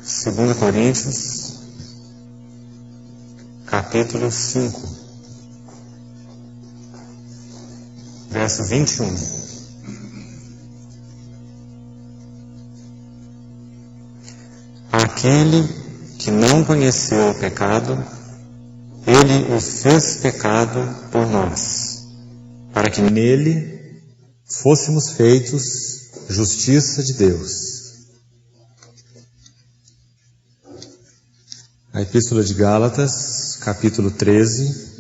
2 Coríntios, capítulo 5, verso 21. Aquele que não conheceu o pecado, ele o fez pecado por nós, para que nele fôssemos feitos justiça de Deus. A Epístola de Gálatas, capítulo 3,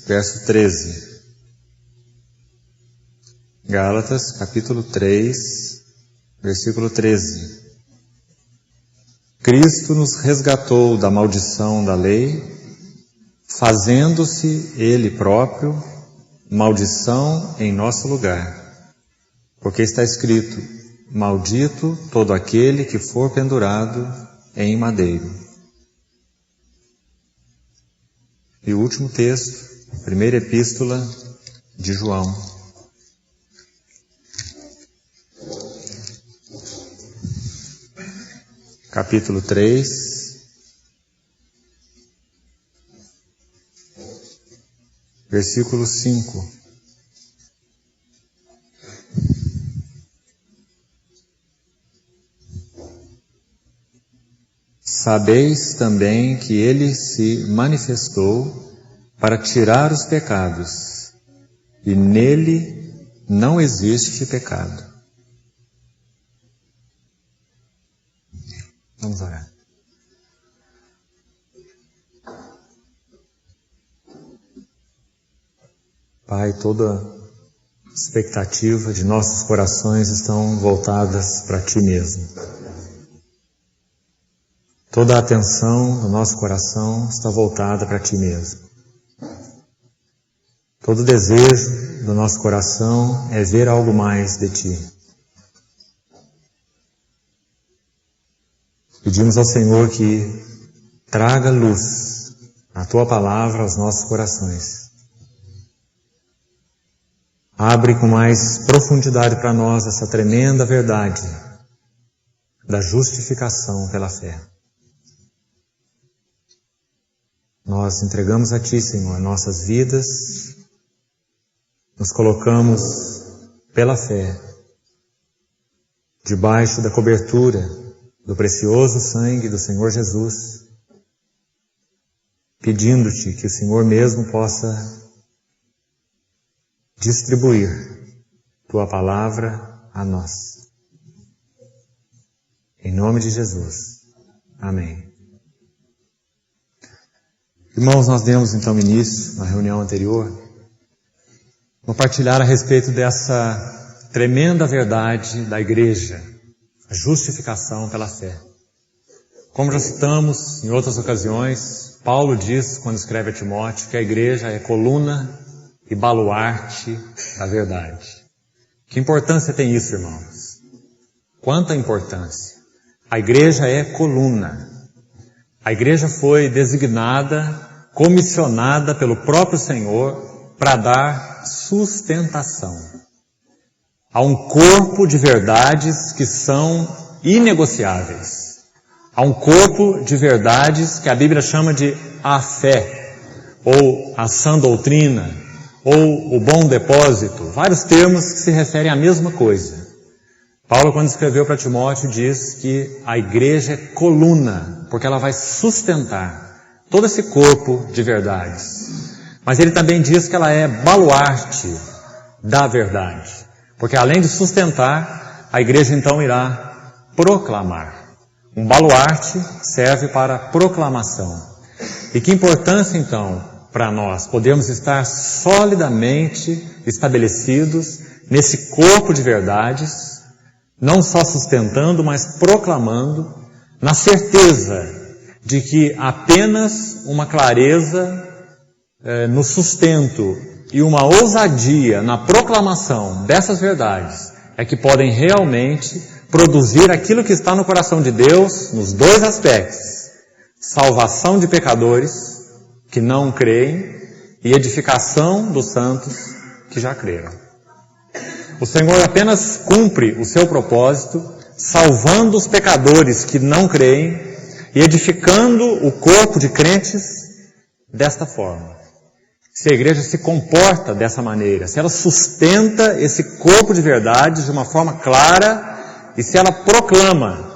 verso 13. Gálatas, capítulo 3, versículo 13. Cristo nos resgatou da maldição da lei, fazendo-se Ele próprio maldição em nosso lugar. Porque está escrito: maldito todo aquele que for pendurado em madeiro. E o último texto, primeira epístola de João. Capítulo 3, versículo 5. Sabeis também que ele se manifestou para tirar os pecados, e nele não existe pecado. Vamos orar. Pai, toda expectativa de nossos corações estão voltadas para Ti mesmo. Toda a atenção do nosso coração está voltada para Ti mesmo. Todo desejo do nosso coração é ver algo mais de Ti. Pedimos ao Senhor que traga luz a Tua palavra aos nossos corações. Abre com mais profundidade para nós essa tremenda verdade da justificação pela fé. Nós entregamos a Ti, Senhor, nossas vidas, nos colocamos pela fé debaixo da cobertura do precioso sangue do Senhor Jesus, pedindo-Te que o Senhor mesmo possa distribuir Tua palavra a nós. Em nome de Jesus. Amém. Irmãos, nós demos então início, na reunião anterior, a partilhar a respeito dessa tremenda verdade da igreja, a justificação pela fé. Como já citamos em outras ocasiões, Paulo diz, quando escreve a Timóteo, que a igreja é coluna e baluarte da verdade. Que importância tem isso, irmãos? Quanta importância! A igreja é coluna. A igreja foi designada, comissionada pelo próprio Senhor para dar sustentação a um corpo de verdades que são inegociáveis, a um corpo de verdades que a Bíblia chama de a fé, ou a sã doutrina, ou o bom depósito, vários termos que se referem à mesma coisa. Paulo, quando escreveu para Timóteo, diz que a igreja é coluna, porque ela vai sustentar todo esse corpo de verdades. Mas ele também diz que ela é baluarte da verdade, porque além de sustentar, a igreja então irá proclamar. Um baluarte serve para proclamação. E que importância então para nós podermos estar solidamente estabelecidos nesse corpo de verdades, não só sustentando, mas proclamando, na certeza de que apenas uma clareza no sustento e uma ousadia na proclamação dessas verdades é que podem realmente produzir aquilo que está no coração de Deus nos dois aspectos: salvação de pecadores que não creem e edificação dos santos que já creram. O Senhor apenas cumpre o seu propósito salvando os pecadores que não creem e edificando o corpo de crentes desta forma. Se a igreja se comporta dessa maneira, se ela sustenta esse corpo de verdade de uma forma clara e se ela proclama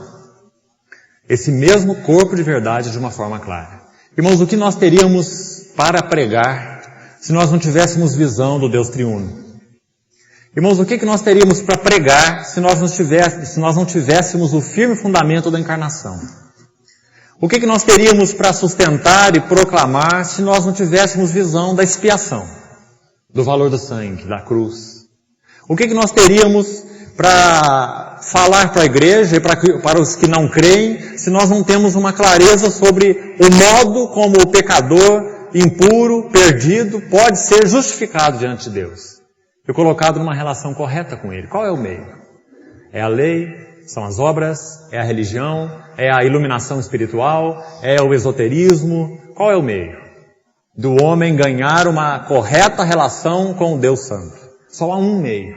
esse mesmo corpo de verdade de uma forma clara. Irmãos, o que nós teríamos para pregar se nós não tivéssemos visão do Deus triuno? Irmãos, o que nós teríamos para pregar se nós não tivéssemos o firme fundamento da encarnação? O que nós teríamos para sustentar e proclamar se nós não tivéssemos visão da expiação, do valor do sangue, da cruz? O que nós teríamos para falar para a igreja e para os que não creem se nós não temos uma clareza sobre o modo como o pecador impuro, perdido, pode ser justificado diante de Deus e colocado numa relação correta com Ele? Qual é o meio? É a lei? São as obras? É a religião? É a iluminação espiritual? É o esoterismo? Qual é o meio do homem ganhar uma correta relação com o Deus Santo? Só há um meio.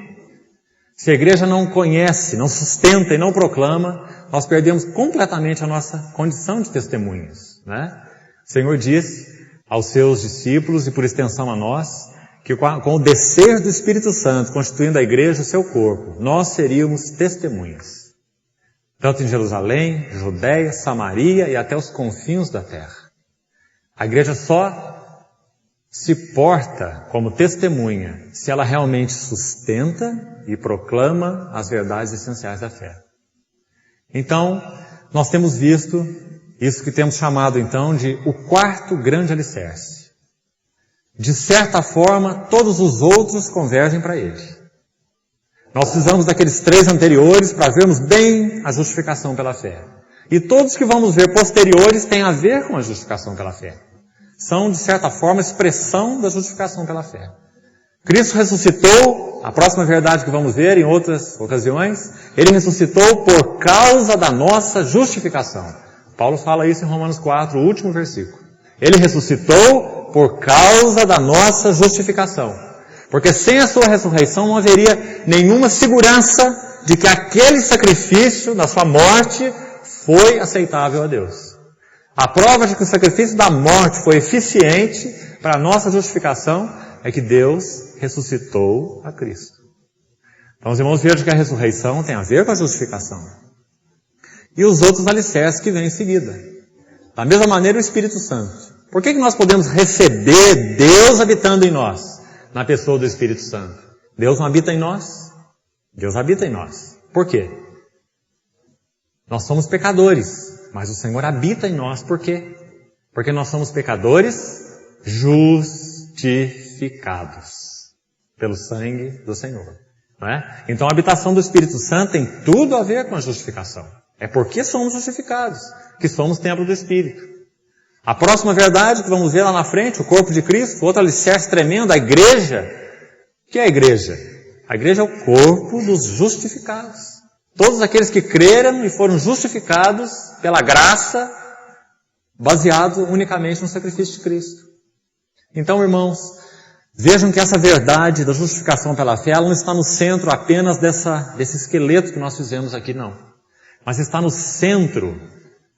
Se a igreja não conhece, não sustenta e não proclama, nós perdemos completamente a nossa condição de testemunhas, né? O Senhor disse aos seus discípulos e por extensão a nós, que com o descer do Espírito Santo, constituindo a igreja o seu corpo, nós seríamos testemunhas. Tanto em Jerusalém, Judeia, Samaria e até os confins da terra. A igreja só se porta como testemunha se ela realmente sustenta e proclama as verdades essenciais da fé. Então, nós temos visto isso que temos chamado então de o quarto grande alicerce. De certa forma, todos os outros convergem para ele. Nós precisamos daqueles 3 anteriores para vermos bem a justificação pela fé. E todos que vamos ver posteriores têm a ver com a justificação pela fé. São, de certa forma, expressão da justificação pela fé. Cristo ressuscitou, a próxima verdade que vamos ver em outras ocasiões, Ele ressuscitou por causa da nossa justificação. Paulo fala isso em Romanos 4, o último versículo. Ele ressuscitou por causa da nossa justificação. Porque sem a sua ressurreição não haveria nenhuma segurança de que aquele sacrifício da sua morte foi aceitável a Deus. A prova de que o sacrifício da morte foi eficiente para a nossa justificação é que Deus ressuscitou a Cristo. Então, os irmãos, vejam que a ressurreição tem a ver com a justificação. E os outros alicerces que vêm em seguida. Da mesma maneira, o Espírito Santo. Por que nós podemos receber Deus habitando em nós? Na pessoa do Espírito Santo. Deus não habita em nós? Deus habita em nós. Por quê? Nós somos pecadores, mas o Senhor habita em nós. Por quê? Porque nós somos pecadores justificados pelo sangue do Senhor. Não é? Então a habitação do Espírito Santo tem tudo a ver com a justificação. É porque somos justificados, que somos templo do Espírito. A próxima verdade que vamos ver lá na frente, o corpo de Cristo, outro alicerce tremendo, a igreja. O que é a igreja? A igreja é o corpo dos justificados. Todos aqueles que creram e foram justificados pela graça, baseado unicamente no sacrifício de Cristo. Então, irmãos, vejam que essa verdade da justificação pela fé, ela não está no centro apenas desse esqueleto que nós fizemos aqui, não. Mas está no centro,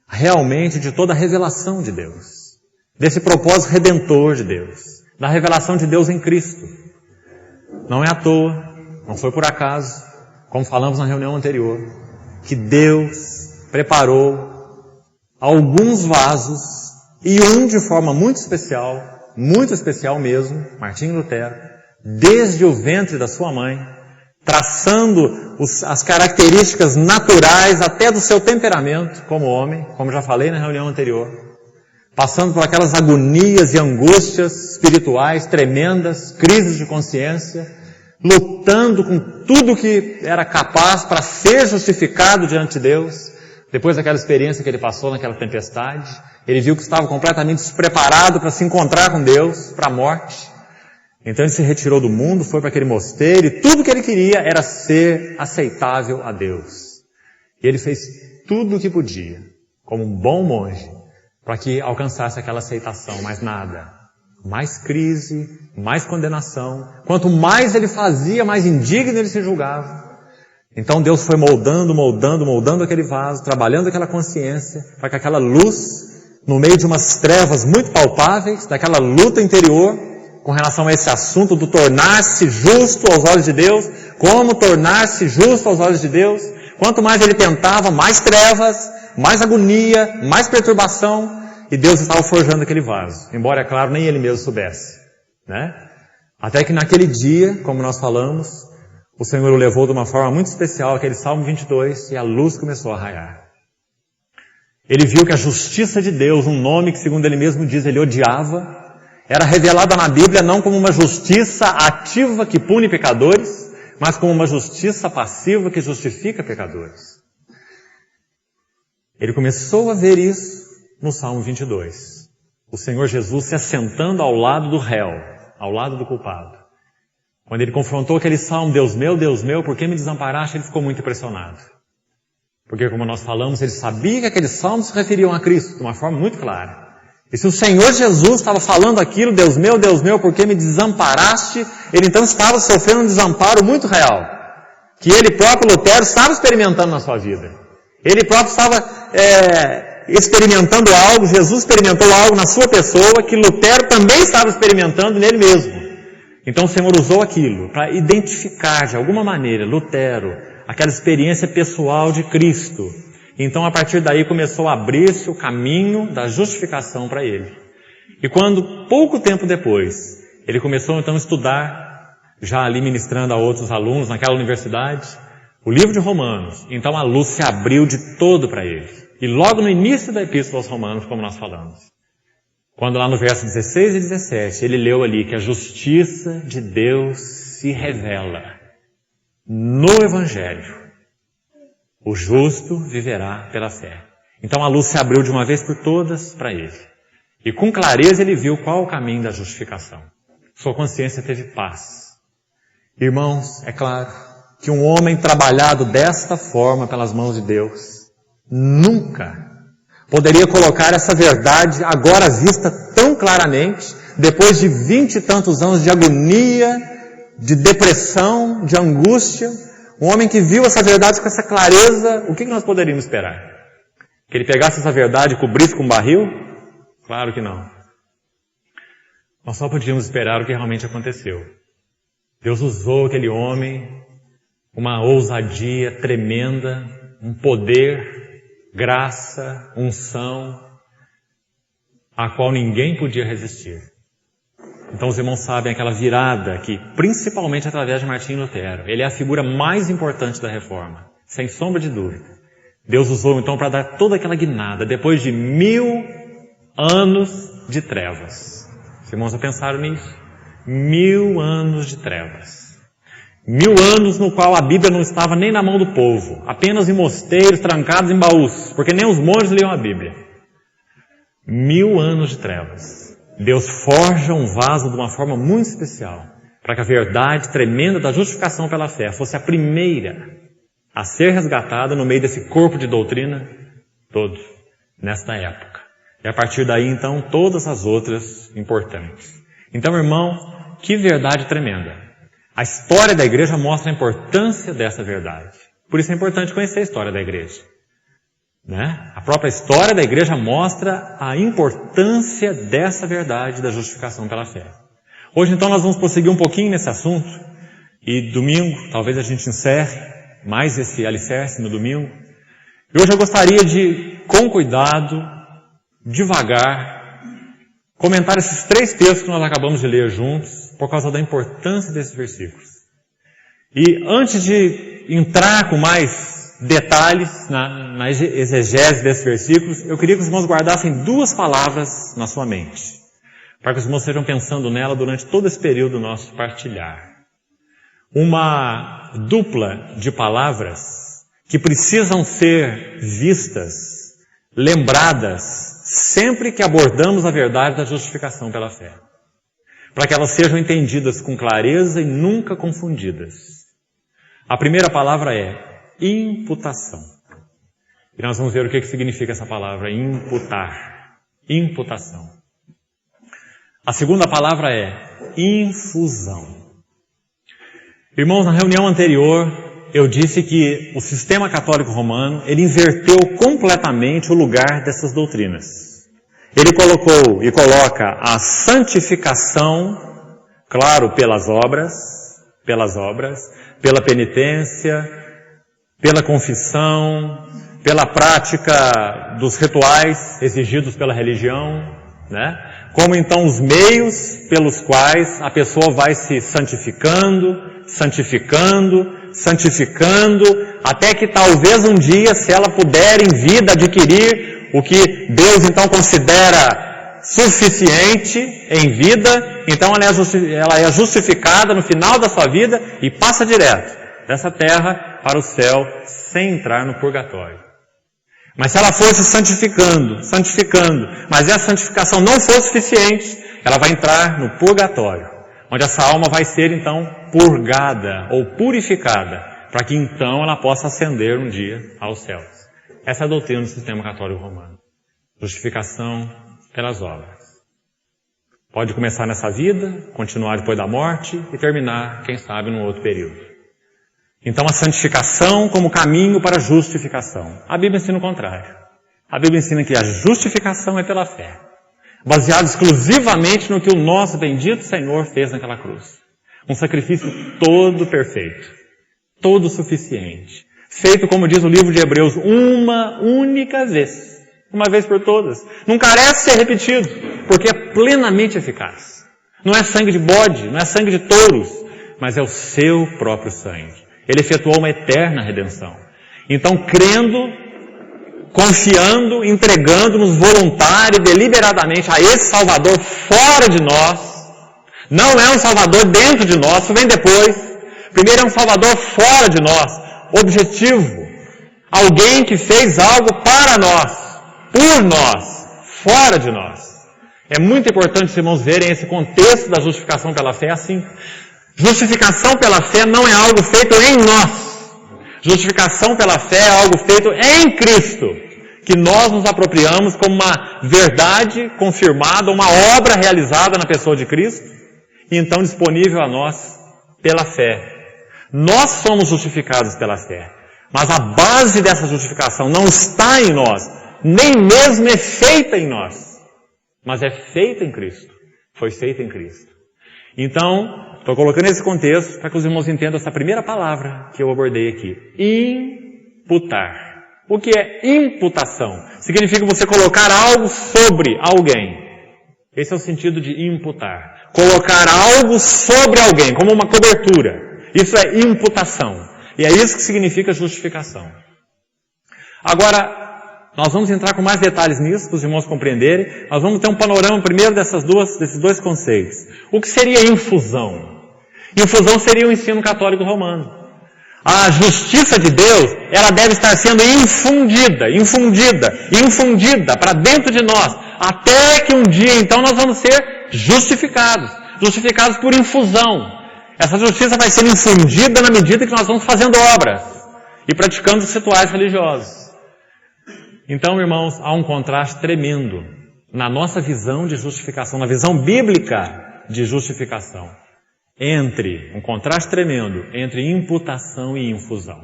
realmente, de toda a revelação de Deus. Desse propósito redentor de Deus. Da revelação de Deus em Cristo. Não é à toa, não foi por acaso, como falamos na reunião anterior, que Deus preparou alguns vasos, e um de forma muito especial mesmo, Martinho Lutero, desde o ventre da sua mãe, traçando as características naturais até do seu temperamento como homem, como já falei na reunião anterior, passando por aquelas agonias e angústias espirituais tremendas, crises de consciência, lutando com tudo que era capaz para ser justificado diante de Deus. Depois daquela experiência que ele passou naquela tempestade, ele viu que estava completamente despreparado para se encontrar com Deus, para a morte. Então ele se retirou do mundo, foi para aquele mosteiro, e tudo que ele queria era ser aceitável a Deus. E ele fez tudo o que podia, como um bom monge, para que alcançasse aquela aceitação, mas nada. Mais crise, mais condenação. Quanto mais ele fazia, mais indigno ele se julgava. Então Deus foi moldando aquele vaso, trabalhando aquela consciência, para que aquela luz, no meio de umas trevas muito palpáveis, daquela luta interior, com relação a esse assunto do tornar-se justo aos olhos de Deus, como tornar-se justo aos olhos de Deus, quanto mais ele tentava, mais trevas, mais agonia, mais perturbação, e Deus estava forjando aquele vaso, embora, é claro, nem ele mesmo soubesse, né? Até que naquele dia, como nós falamos, o Senhor o levou de uma forma muito especial, aquele Salmo 22, e a luz começou a raiar. Ele viu que a justiça de Deus, um nome que, segundo ele mesmo diz, ele odiava, era revelada na Bíblia não como uma justiça ativa que pune pecadores, mas como uma justiça passiva que justifica pecadores. Ele começou a ver isso no Salmo 22. O Senhor Jesus se assentando ao lado do réu, ao lado do culpado. Quando ele confrontou aquele salmo, Deus meu, por que me desamparaste? Ele ficou muito impressionado. Porque, como nós falamos, ele sabia que aqueles salmos se referiam a Cristo, de uma forma muito clara. E se o Senhor Jesus estava falando aquilo, Deus meu, por que me desamparaste? Ele então estava sofrendo um desamparo muito real, que ele próprio, Lutero, estava experimentando na sua vida. Ele próprio estava experimentando algo, Jesus experimentou algo na sua pessoa, que Lutero também estava experimentando nele mesmo. Então o Senhor usou aquilo para identificar de alguma maneira Lutero, aquela experiência pessoal de Cristo. Então a partir daí começou a abrir-se o caminho da justificação para ele. E quando, pouco tempo depois, ele começou então a estudar, já ali ministrando a outros alunos naquela universidade, o livro de Romanos, então a luz se abriu de todo para ele. E logo no início da Epístola aos Romanos, como nós falamos, quando lá no verso 16 e 17, ele leu ali que a justiça de Deus se revela no Evangelho. O justo viverá pela fé. Então a luz se abriu de uma vez por todas para ele. E com clareza ele viu qual o caminho da justificação. Sua consciência teve paz. Irmãos, é claro que um homem trabalhado desta forma pelas mãos de Deus nunca poderia colocar essa verdade agora vista tão claramente, depois de 20 e tantos anos de agonia, de depressão, de angústia. Um homem que viu essa verdade com essa clareza, o que nós poderíamos esperar? Que ele pegasse essa verdade e cobrisse com um barril? Claro que não. Nós só podíamos esperar o que realmente aconteceu. Deus usou aquele homem, uma ousadia tremenda, um poder, graça, unção, a qual ninguém podia resistir. Então os irmãos sabem aquela virada que, principalmente através de Martinho Lutero, ele é a figura mais importante da Reforma, sem sombra de dúvida. Deus usou então para dar toda aquela guinada, depois de 1000 anos de trevas. Os irmãos já pensaram nisso? 1000 anos de trevas. 1000 anos no qual a Bíblia não estava nem na mão do povo, apenas em mosteiros, trancados em baús, porque nem os monges liam a Bíblia. 1000 anos de trevas. Deus forja um vaso de uma forma muito especial, para que a verdade tremenda da justificação pela fé fosse a primeira a ser resgatada no meio desse corpo de doutrina todo, nesta época. E a partir daí, então, todas as outras importantes. Então, irmão, que verdade tremenda. A história da igreja mostra a importância dessa verdade. Por isso é importante conhecer a história da igreja. Né? A própria história da igreja mostra a importância dessa verdade da justificação pela fé. Hoje, então, nós vamos prosseguir um pouquinho nesse assunto. E domingo, talvez a gente encerre mais esse alicerce no domingo. E hoje eu gostaria de, com cuidado, devagar, comentar esses 3 textos que nós acabamos de ler juntos, por causa da importância desses versículos. E antes de entrar com mais detalhes na exegese desses versículos, eu queria que os irmãos guardassem 2 palavras na sua mente, para que os irmãos estejam pensando nela durante todo esse período do nosso partilhar. Uma dupla de palavras que precisam ser vistas, lembradas, sempre que abordamos a verdade da justificação pela fé, para que elas sejam entendidas com clareza e nunca confundidas. A primeira palavra é imputação. E nós vamos ver o que significa essa palavra, imputar. Imputação. A segunda palavra é infusão. Irmãos, na reunião anterior, eu disse que o sistema católico romano, ele inverteu completamente o lugar dessas doutrinas. Ele colocou e coloca a santificação, claro, pelas obras, pela penitência, pela confissão, pela prática dos rituais exigidos pela religião, né? Como então os meios pelos quais a pessoa vai se santificando, até que talvez um dia, se ela puder em vida adquirir o que Deus então considera suficiente em vida, então ela é justificada no final da sua vida e passa direto dessa terra para o céu sem entrar no purgatório. Mas se ela fosse santificando, mas essa santificação não for suficiente, ela vai entrar no purgatório, onde essa alma vai ser então purgada ou purificada, para que então ela possa ascender um dia aos céus. Essa é a doutrina do sistema católico romano. Justificação pelas obras. Pode começar nessa vida, continuar depois da morte e terminar, quem sabe, num outro período. Então a santificação como caminho para a justificação. A Bíblia ensina o contrário. A Bíblia ensina que a justificação é pela fé, baseado exclusivamente no que o nosso bendito Senhor fez naquela cruz. Um sacrifício todo perfeito, todo suficiente, feito, como diz o livro de Hebreus, uma única vez, uma vez por todas. Não carece ser repetido, porque é plenamente eficaz. Não é sangue de bode, não é sangue de touros, mas é o seu próprio sangue. Ele efetuou uma eterna redenção. Então, crendo, confiando, entregando-nos voluntário e deliberadamente a esse Salvador fora de nós, não é um Salvador dentro de nós, isso vem depois. Primeiro é um Salvador fora de nós, objetivo. Alguém que fez algo para nós, por nós, fora de nós. É muito importante os irmãos verem esse contexto da justificação pela fé assim. Justificação pela fé não é algo feito em nós. Justificação pela fé é algo feito em Cristo, que nós nos apropriamos como uma verdade confirmada, uma obra realizada na pessoa de Cristo, e então disponível a nós pela fé. Nós somos justificados pela fé, mas a base dessa justificação não está em nós, nem mesmo é feita em nós, mas é feita em Cristo. Foi feita em Cristo. Então, estou colocando esse contexto para que os irmãos entendam essa primeira palavra que eu abordei aqui. Imputar. O que é imputação? Significa você colocar algo sobre alguém. Esse é o sentido de imputar. Colocar algo sobre alguém, como uma cobertura. Isso é imputação. E é isso que significa justificação. Agora, nós vamos entrar com mais detalhes nisso, para os irmãos compreenderem. Nós vamos ter um panorama primeiro desses dois conceitos. O que seria infusão? Infusão seria o ensino católico romano. A justiça de Deus, ela deve estar sendo infundida para dentro de nós, até que um dia então nós vamos ser justificados por infusão. Essa justiça vai ser infundida na medida que nós vamos fazendo obras e praticando os rituais religiosos. Então, irmãos, há um contraste tremendo na nossa visão de justificação, na visão bíblica de justificação, um contraste tremendo entre imputação e infusão.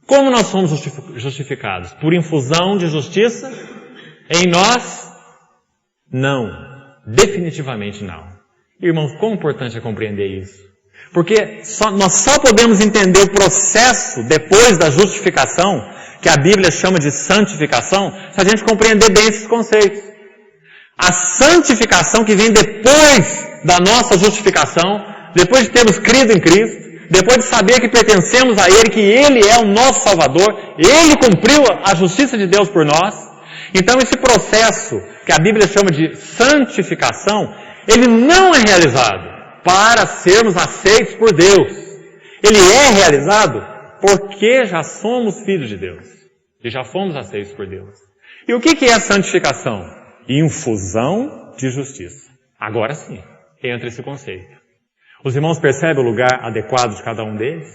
Como nós somos justificados? Por infusão de justiça em nós? Não. Definitivamente não. Irmãos, quão importante é compreender isso? Porque nós só podemos entender o processo depois da justificação, que a Bíblia chama de santificação, se a gente compreender bem esses conceitos. A santificação que vem depois da nossa justificação, depois de termos crido em Cristo, depois de saber que pertencemos a Ele, que Ele é o nosso Salvador, Ele cumpriu a justiça de Deus por nós. Então esse processo, que a Bíblia chama de santificação, ele não é realizado para sermos aceitos por Deus. Ele é realizado porque já somos filhos de Deus e já fomos aceitos por Deus. E o que é a santificação? Infusão de justiça. Agora sim, entra esse conceito. Os irmãos percebem o lugar adequado de cada um deles?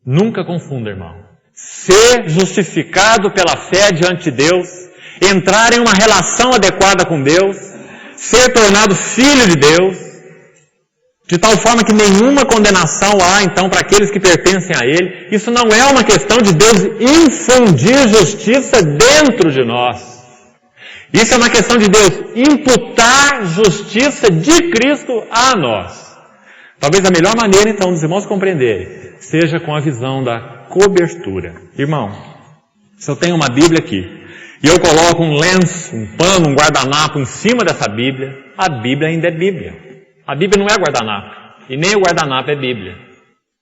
Nunca confunda, irmão. Ser justificado pela fé diante de Deus, entrar em uma relação adequada com Deus, ser tornado filho de Deus, De tal forma que nenhuma condenação há, então, para aqueles que pertencem a Ele. Isso não é uma questão de Deus infundir justiça dentro de nós. Isso é uma questão de Deus imputar justiça de Cristo a nós. Talvez a melhor maneira, então, dos irmãos compreenderem, seja com a visão da cobertura. Irmão, se eu tenho uma Bíblia aqui, e eu coloco um lenço, um pano, um guardanapo em cima dessa Bíblia, a Bíblia ainda é Bíblia. A Bíblia não é guardanapo, e nem o guardanapo é Bíblia.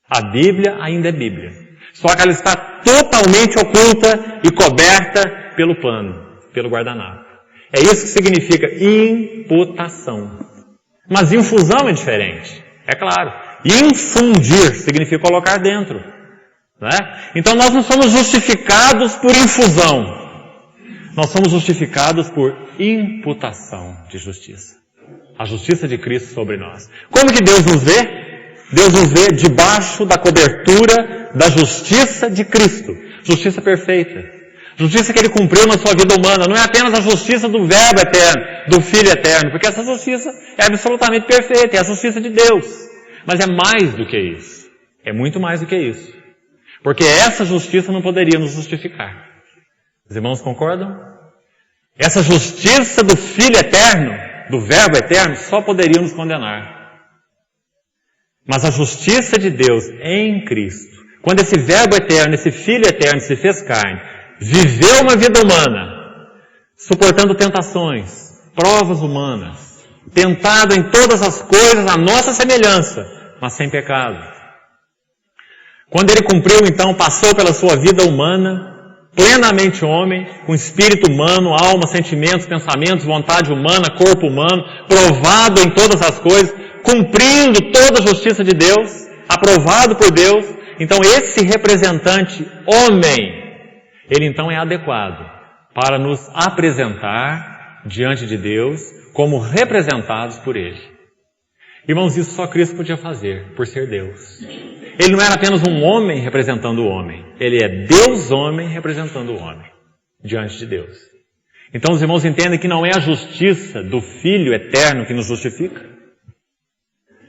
A Bíblia ainda é Bíblia. Só que ela está totalmente oculta e coberta pelo pano, pelo guardanapo. É isso que significa imputação. Mas infusão é diferente, é claro. Infundir significa colocar dentro. Né? Então nós não somos justificados por infusão. Nós somos justificados por imputação de justiça. A justiça de Cristo sobre nós. Como que Deus nos vê? Deus nos vê debaixo da cobertura da justiça de Cristo. Justiça perfeita. Justiça que Ele cumpriu na sua vida humana. Não é apenas a justiça do Verbo eterno, do Filho eterno, porque essa justiça é absolutamente perfeita, é a justiça de Deus. Mas é mais do que isso. É muito mais do que isso. Porque essa justiça não poderia nos justificar. Os irmãos concordam? Essa justiça do Filho eterno, do Verbo eterno, só poderia nos condenar. Mas a justiça de Deus em Cristo, quando esse Verbo eterno, esse Filho eterno se fez carne, viveu uma vida humana, suportando tentações, provas humanas, tentado em todas as coisas à nossa semelhança, mas sem pecado. Quando Ele cumpriu, então, passou pela sua vida humana, plenamente homem, com espírito humano, alma, sentimentos, pensamentos, vontade humana, corpo humano, provado em todas as coisas, cumprindo toda a justiça de Deus, aprovado por Deus. Então esse representante homem, ele então é adequado para nos apresentar diante de Deus como representados por Ele. Irmãos, isso só Cristo podia fazer, por ser Deus. Ele não era apenas um homem representando o homem. Ele é Deus homem representando o homem diante de Deus. Então os irmãos entendem que não é a justiça do Filho eterno que nos justifica.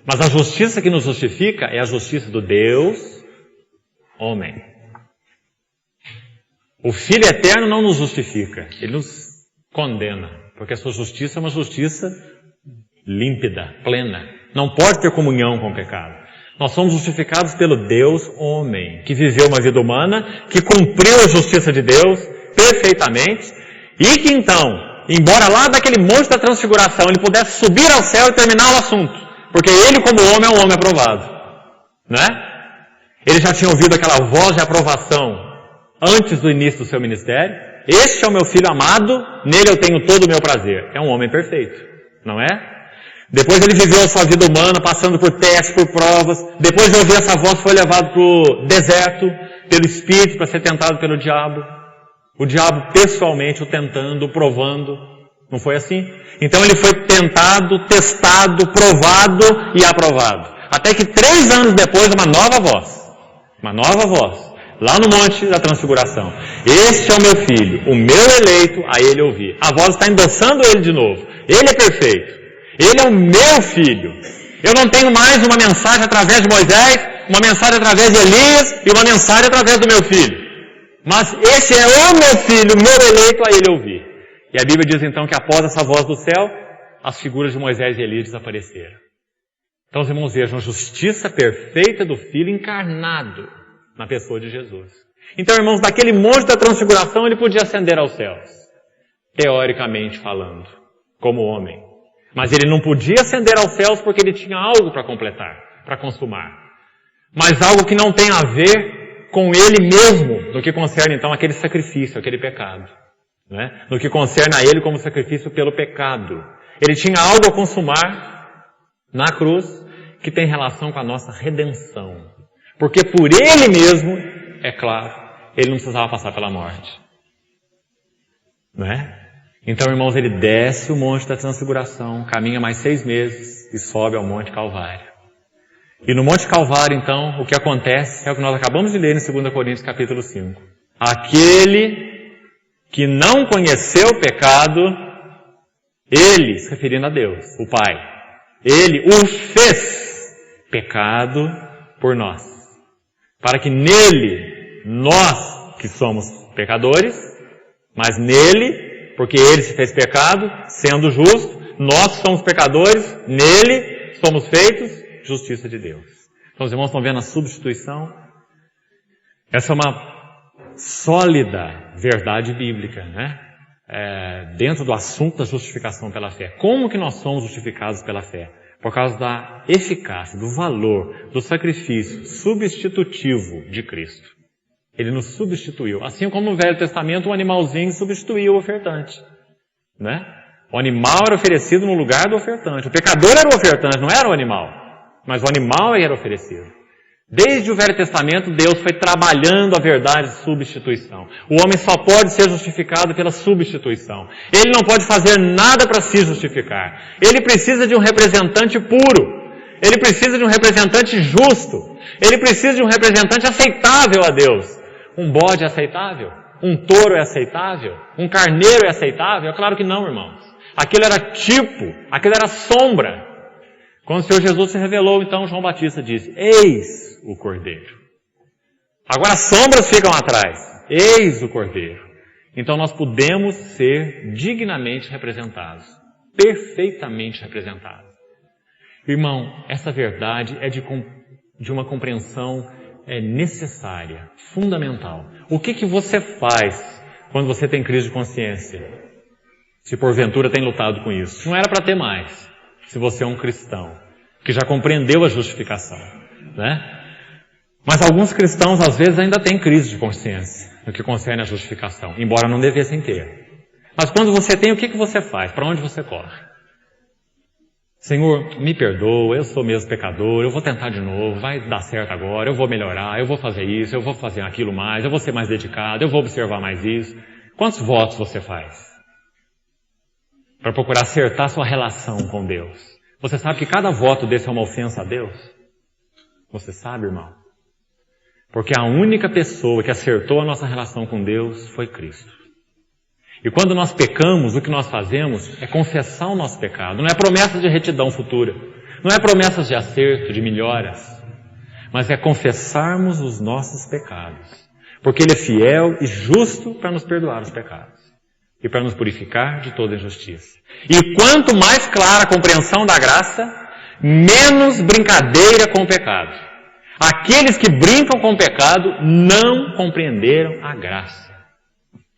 Mas a justiça que nos justifica é a justiça do Deus homem. O Filho eterno não nos justifica. Ele nos condena. Porque a sua justiça é uma justiça límpida, plena. Não pode ter comunhão com o pecado. Nós somos justificados pelo Deus homem, que viveu uma vida humana, que cumpriu a justiça de Deus perfeitamente, e que então, embora lá daquele monte da transfiguração ele pudesse subir ao céu e terminar o assunto, porque ele como homem é um homem aprovado, né? Ele já tinha ouvido aquela voz de aprovação antes do início do seu ministério. Este é o meu filho amado, nele eu tenho todo o meu prazer. É um homem perfeito, não é? Depois ele viveu a sua vida humana, passando por testes, por provas. Depois de ouvir essa voz, foi levado para o deserto, pelo Espírito, para ser tentado pelo diabo. O diabo pessoalmente o tentando, o provando. Não foi assim? Então ele foi tentado, testado, provado e aprovado. Até que 3 anos depois, uma nova voz, lá no Monte da Transfiguração. Este é o meu filho, o meu eleito, a ele ouvi. A voz está endossando ele de novo. Ele é perfeito. Ele é o meu filho. Eu não tenho mais uma mensagem através de Moisés, uma mensagem através de Elias e uma mensagem através do meu filho. Mas esse é o meu filho, o meu eleito, a ele ouvi. E a Bíblia diz então que após essa voz do céu, as figuras de Moisés e Elias desapareceram. Então os irmãos vejam a justiça perfeita do Filho encarnado na pessoa de Jesus. Então, irmãos, daquele monte da transfiguração ele podia ascender aos céus, teoricamente falando, como homem. Mas ele não podia ascender aos céus porque ele tinha algo para completar, para consumar. Mas algo que não tem a ver com ele mesmo, no que concerne então aquele sacrifício, aquele pecado. Né? No que concerne a ele como sacrifício pelo pecado. Ele tinha algo a consumar na cruz que tem relação com a nossa redenção. Porque por ele mesmo, é claro, ele não precisava passar pela morte. Não é? Então, irmãos, ele desce o Monte da Transfiguração, caminha mais 6 meses e sobe ao Monte Calvário. E no Monte Calvário, então, o que acontece é o que nós acabamos de ler em 2 Coríntios capítulo 5. Aquele que não conheceu o pecado, ele, se referindo a Deus, o Pai, ele o fez pecado por nós. Para que nele, nós que somos pecadores, mas nele, porque ele se fez pecado, sendo justo, nós somos pecadores, nele somos feitos justiça de Deus. Então os irmãos estão vendo a substituição? Essa é uma sólida verdade bíblica, né? Dentro do assunto da justificação pela fé. Como que nós somos justificados pela fé? Por causa da eficácia, do valor, do sacrifício substitutivo de Cristo. Ele nos substituiu. Assim como no Velho Testamento o animalzinho substituiu o ofertante, né? O animal era oferecido no lugar do ofertante. O pecador era o ofertante, não era o animal. Mas o animal era oferecido. Desde o Velho Testamento, Deus foi trabalhando a verdade de substituição. O homem só pode ser justificado pela substituição. Ele não pode fazer nada para se justificar. Ele precisa de um representante puro. Ele precisa de um representante justo. Ele precisa de um representante aceitável a Deus. Um bode é aceitável? Um touro é aceitável? Um carneiro é aceitável? É claro que não, irmãos. Aquilo era tipo, aquilo era sombra. Quando o Senhor Jesus se revelou, então João Batista disse, eis o Cordeiro. Agora as sombras ficam atrás. Eis o Cordeiro. Então nós podemos ser dignamente representados. Perfeitamente representados. Irmão, essa verdade é de uma compreensão necessária, fundamental. O que você faz quando você tem crise de consciência? Se porventura tem lutado com isso. Não era para ter mais. Se você é um cristão que já compreendeu a justificação, né? Mas alguns cristãos às vezes ainda têm crise de consciência no que concerne a justificação, embora não devessem ter. Mas quando você tem, o que você faz? Para onde você corre? Senhor, me perdoa, eu sou mesmo pecador, eu vou tentar de novo, vai dar certo agora, eu vou melhorar, eu vou fazer isso, eu vou fazer aquilo mais, eu vou ser mais dedicado, eu vou observar mais isso. Quantos votos você faz? Para procurar acertar sua relação com Deus. Você sabe que cada voto desse é uma ofensa a Deus? Você sabe, irmão? Porque a única pessoa que acertou a nossa relação com Deus foi Cristo. E quando nós pecamos, o que nós fazemos é confessar o nosso pecado. Não é promessa de retidão futura. Não é promessas de acerto, de melhoras. Mas é confessarmos os nossos pecados. Porque Ele é fiel e justo para nos perdoar os pecados. E para nos purificar de toda injustiça. E quanto mais clara a compreensão da graça, menos brincadeira com o pecado. Aqueles que brincam com o pecado não compreenderam a graça.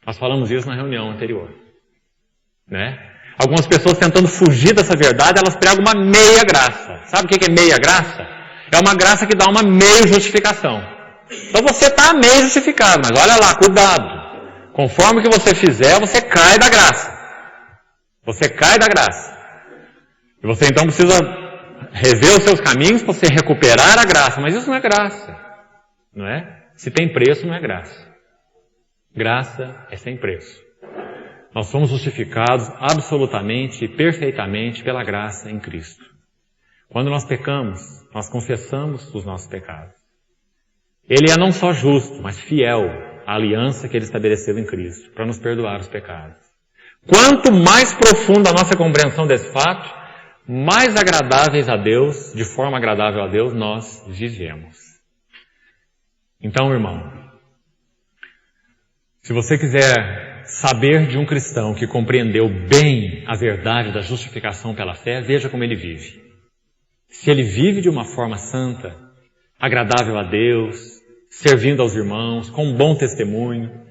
Nós falamos isso na reunião anterior, né? Algumas pessoas tentando fugir dessa verdade, elas pregam uma meia graça. Sabe o que é meia graça? É uma graça que dá uma meia justificação. Então você está meio justificado, mas olha lá, cuidado. Conforme que você fizer, você cai da graça. Você cai da graça. E você então precisa rever os seus caminhos para você recuperar a graça. Mas isso não é graça. Não é? Se tem preço, não é graça. Graça é sem preço. Nós somos justificados absolutamente e perfeitamente pela graça em Cristo. Quando nós pecamos, nós confessamos os nossos pecados. Ele é não só justo, mas fiel à aliança que Ele estabeleceu em Cristo, para nos perdoar os pecados. Quanto mais profunda a nossa compreensão desse fato, mais agradáveis a Deus, de forma agradável a Deus, nós vivemos. Então, irmão, se você quiser saber de um cristão que compreendeu bem a verdade da justificação pela fé, veja como ele vive. Se ele vive de uma forma santa, agradável a Deus, servindo aos irmãos, com um bom testemunho,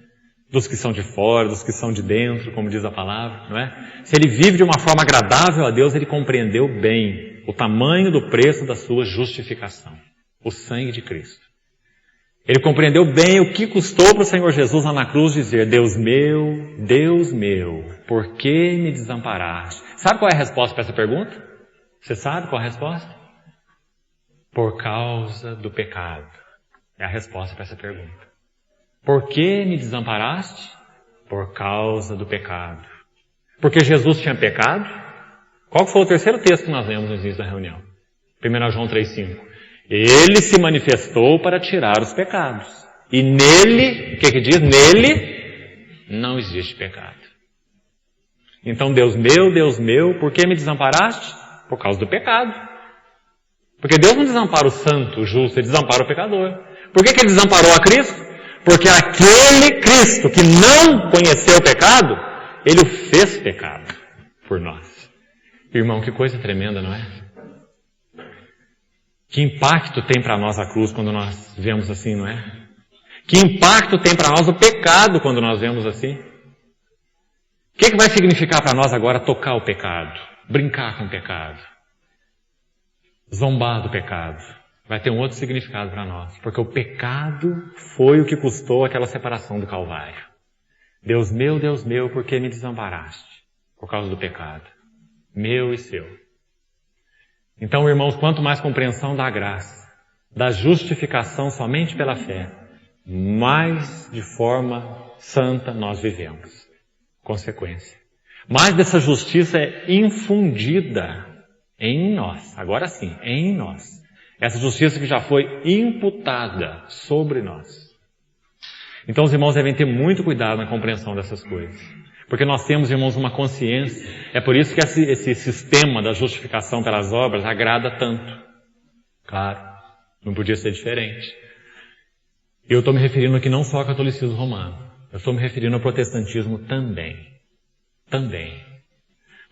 dos que são de fora, dos que são de dentro, como diz a palavra, não é? Se ele vive de uma forma agradável a Deus, ele compreendeu bem o tamanho do preço da sua justificação, o sangue de Cristo. Ele compreendeu bem o que custou para o Senhor Jesus lá na cruz dizer, Deus meu, por que me desamparaste? Sabe qual é a resposta para essa pergunta? Você sabe qual é a resposta? Por causa do pecado. É a resposta para essa pergunta. Por que me desamparaste? Por causa do pecado. Porque Jesus tinha pecado? Qual foi o terceiro texto que nós lemos no início da reunião? 1 João 3,5. Ele se manifestou para tirar os pecados. E nele, o que diz? Nele não existe pecado. Então, Deus meu, por que me desamparaste? Por causa do pecado. Porque Deus não desampara o santo, o justo, Ele desampara o pecador. Por que Ele desamparou a Cristo? Porque aquele Cristo que não conheceu o pecado, Ele o fez pecado por nós. Irmão, que coisa tremenda, não é? Que impacto tem para nós a cruz quando nós vemos assim, não é? Que impacto tem para nós o pecado quando nós vemos assim? O que vai significar para nós agora tocar o pecado, brincar com o pecado, zombar do pecado? Vai ter um outro significado para nós, porque o pecado foi o que custou aquela separação do Calvário. Deus meu, por que me desamparaste? Por causa do pecado, meu e seu. Então, irmãos, quanto mais compreensão da graça, da justificação somente pela fé, mais de forma santa nós vivemos. Consequência. Mais dessa justiça é infundida em nós. Agora sim, em nós. Essa justiça que já foi imputada sobre nós. Então os irmãos devem ter muito cuidado na compreensão dessas coisas. Porque nós temos, irmãos, uma consciência. É por isso que esse sistema da justificação pelas obras agrada tanto. Claro, não podia ser diferente. Eu estou me referindo aqui não só ao catolicismo romano. Eu estou me referindo ao protestantismo também. Também.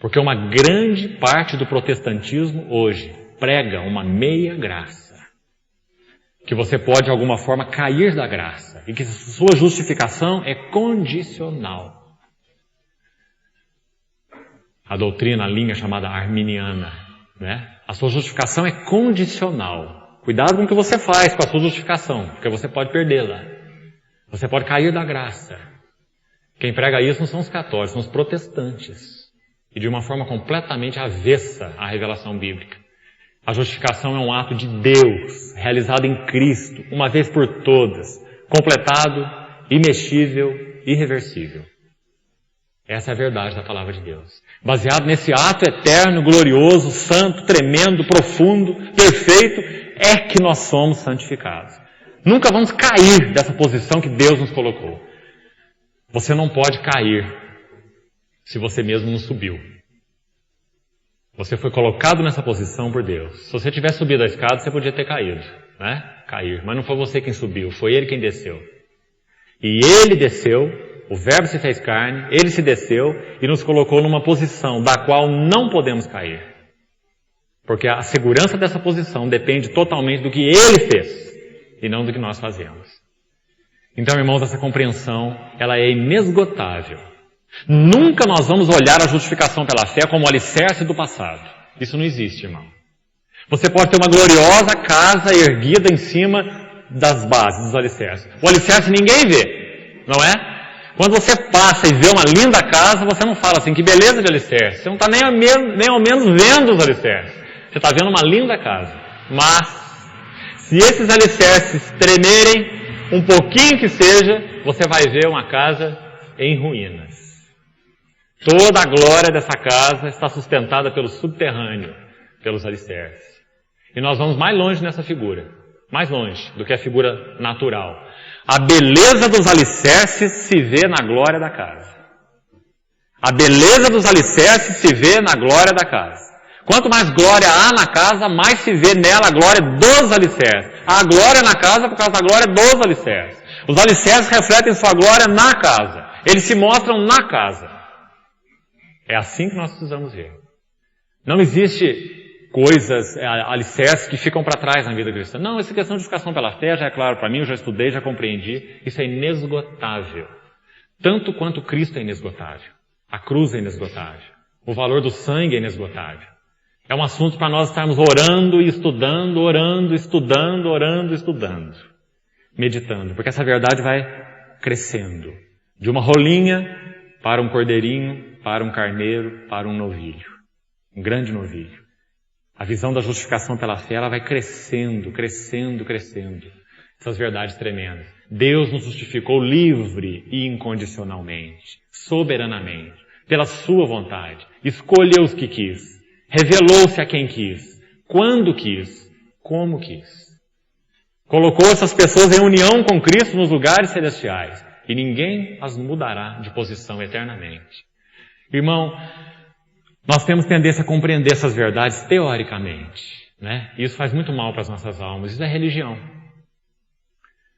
Porque uma grande parte do protestantismo hoje prega uma meia graça. Que você pode de alguma forma cair da graça. E que sua justificação é condicional. A doutrina, a linha chamada arminiana, né? A sua justificação é condicional. Cuidado com o que você faz com a sua justificação, porque você pode perdê-la. Você pode cair da graça. Quem prega isso não são os católicos, são os protestantes. E de uma forma completamente avessa à revelação bíblica. A justificação é um ato de Deus, realizado em Cristo, uma vez por todas, completado, imexível, irreversível. Essa é a verdade da palavra de Deus. Baseado nesse ato eterno, glorioso, santo, tremendo, profundo, perfeito, é que nós somos santificados. Nunca vamos cair dessa posição que Deus nos colocou. Você não pode cair se você mesmo não subiu. Você foi colocado nessa posição por Deus. Se você tivesse subido a escada, você podia ter caído, né? Cair. Mas não foi você quem subiu, foi Ele quem desceu. E Ele desceu, o Verbo se fez carne, Ele se desceu e nos colocou numa posição da qual não podemos cair. Porque a segurança dessa posição depende totalmente do que Ele fez e não do que nós fazemos. Então, irmãos, essa compreensão, ela é inesgotável. Nunca nós vamos olhar a justificação pela fé como o alicerce do passado. Isso não existe, irmão. Você pode ter uma gloriosa casa erguida em cima das bases, dos alicerces. O alicerce ninguém vê, não é? Quando você passa e vê uma linda casa, você não fala assim, que beleza de alicerce. Você não está nem ao menos vendo os alicerces. Você está vendo uma linda casa. Mas, se esses alicerces tremerem, um pouquinho que seja, você vai ver uma casa em ruínas. Toda a glória dessa casa está sustentada pelo subterrâneo, pelos alicerces. E nós vamos mais longe nessa figura, mais longe do que a figura natural. A beleza dos alicerces se vê na glória da casa. A beleza dos alicerces se vê na glória da casa. Quanto mais glória há na casa, mais se vê nela a glória dos alicerces. Há glória na casa por causa da glória dos alicerces. Os alicerces refletem sua glória na casa. Eles se mostram na casa. É assim que nós precisamos ver. Não existe coisas, alicerces que ficam para trás na vida cristã. Não, essa questão de justificação pela fé já é claro para mim, eu já estudei, já compreendi. Isso é inesgotável. Tanto quanto Cristo é inesgotável. A cruz é inesgotável. O valor do sangue é inesgotável. É um assunto para nós estarmos orando e estudando, orando, estudando, orando, estudando. Meditando. Porque essa verdade vai crescendo. De uma rolinha para um cordeirinho, para um carneiro, para um novilho. Um grande novilho. A visão da justificação pela fé, ela vai crescendo, crescendo, crescendo. Essas verdades tremendas. Deus nos justificou livre e incondicionalmente, soberanamente, pela sua vontade. Escolheu os que quis. Revelou-se a quem quis, quando quis, como quis. Colocou essas pessoas em união com Cristo nos lugares celestiais. E ninguém as mudará de posição eternamente. Irmão, nós temos tendência a compreender essas verdades teoricamente. né? E isso faz muito mal para as nossas almas. Isso é religião.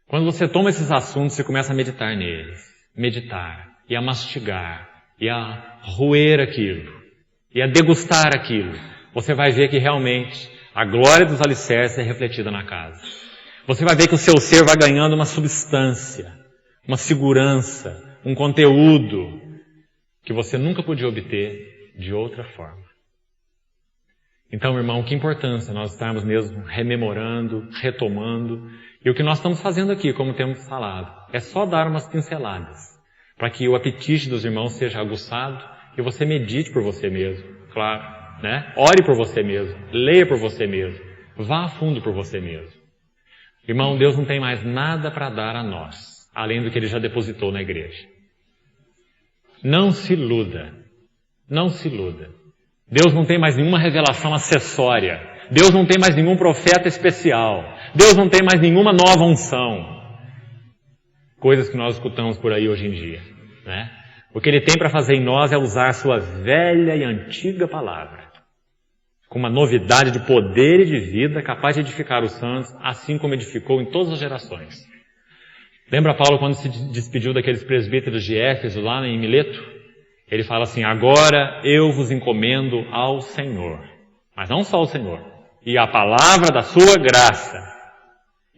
Quando você toma esses assuntos, você começa a meditar neles. Meditar, e a mastigar, e a roer aquilo, e a degustar aquilo. Você vai ver que realmente a glória dos alicerces é refletida na casa. Você vai ver que o seu ser vai ganhando uma substância, uma segurança, um conteúdo que você nunca podia obter de outra forma. Então, irmão, que importância nós estarmos mesmo rememorando, retomando. E o que nós estamos fazendo aqui, como temos falado, é só dar umas pinceladas para que o apetite dos irmãos seja aguçado e você medite por você mesmo, claro, né? Ore por você mesmo, leia por você mesmo, vá a fundo por você mesmo. Irmão, Deus não tem mais nada para dar a nós, além do que Ele já depositou na igreja. Não se iluda, não se iluda. Deus não tem mais nenhuma revelação acessória. Deus não tem mais nenhum profeta especial. Deus não tem mais nenhuma nova unção. Coisas que nós escutamos por aí hoje em dia, né? O que Ele tem para fazer em nós é usar sua velha e antiga palavra, com uma novidade de poder e de vida capaz de edificar os santos, assim como edificou em todas as gerações. Lembra Paulo quando se despediu daqueles presbíteros de Éfeso lá em Mileto? Ele fala assim: agora eu vos encomendo ao Senhor, mas não só ao Senhor, e a palavra da sua graça.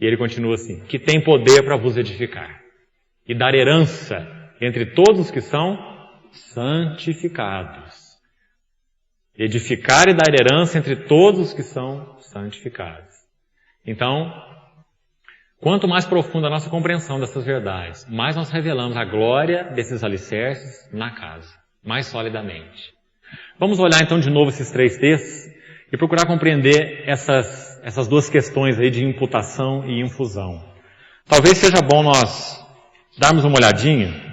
E ele continua assim: que tem poder para vos edificar e dar herança entre todos os que são santificados. Edificar e dar herança entre todos os que são santificados. Então, quanto mais profunda a nossa compreensão dessas verdades, mais nós revelamos a glória desses alicerces na casa, mais solidamente. Vamos olhar então de novo esses 3 textos e procurar compreender essas 2 questões aí de imputação e infusão. Talvez seja bom nós darmos uma olhadinha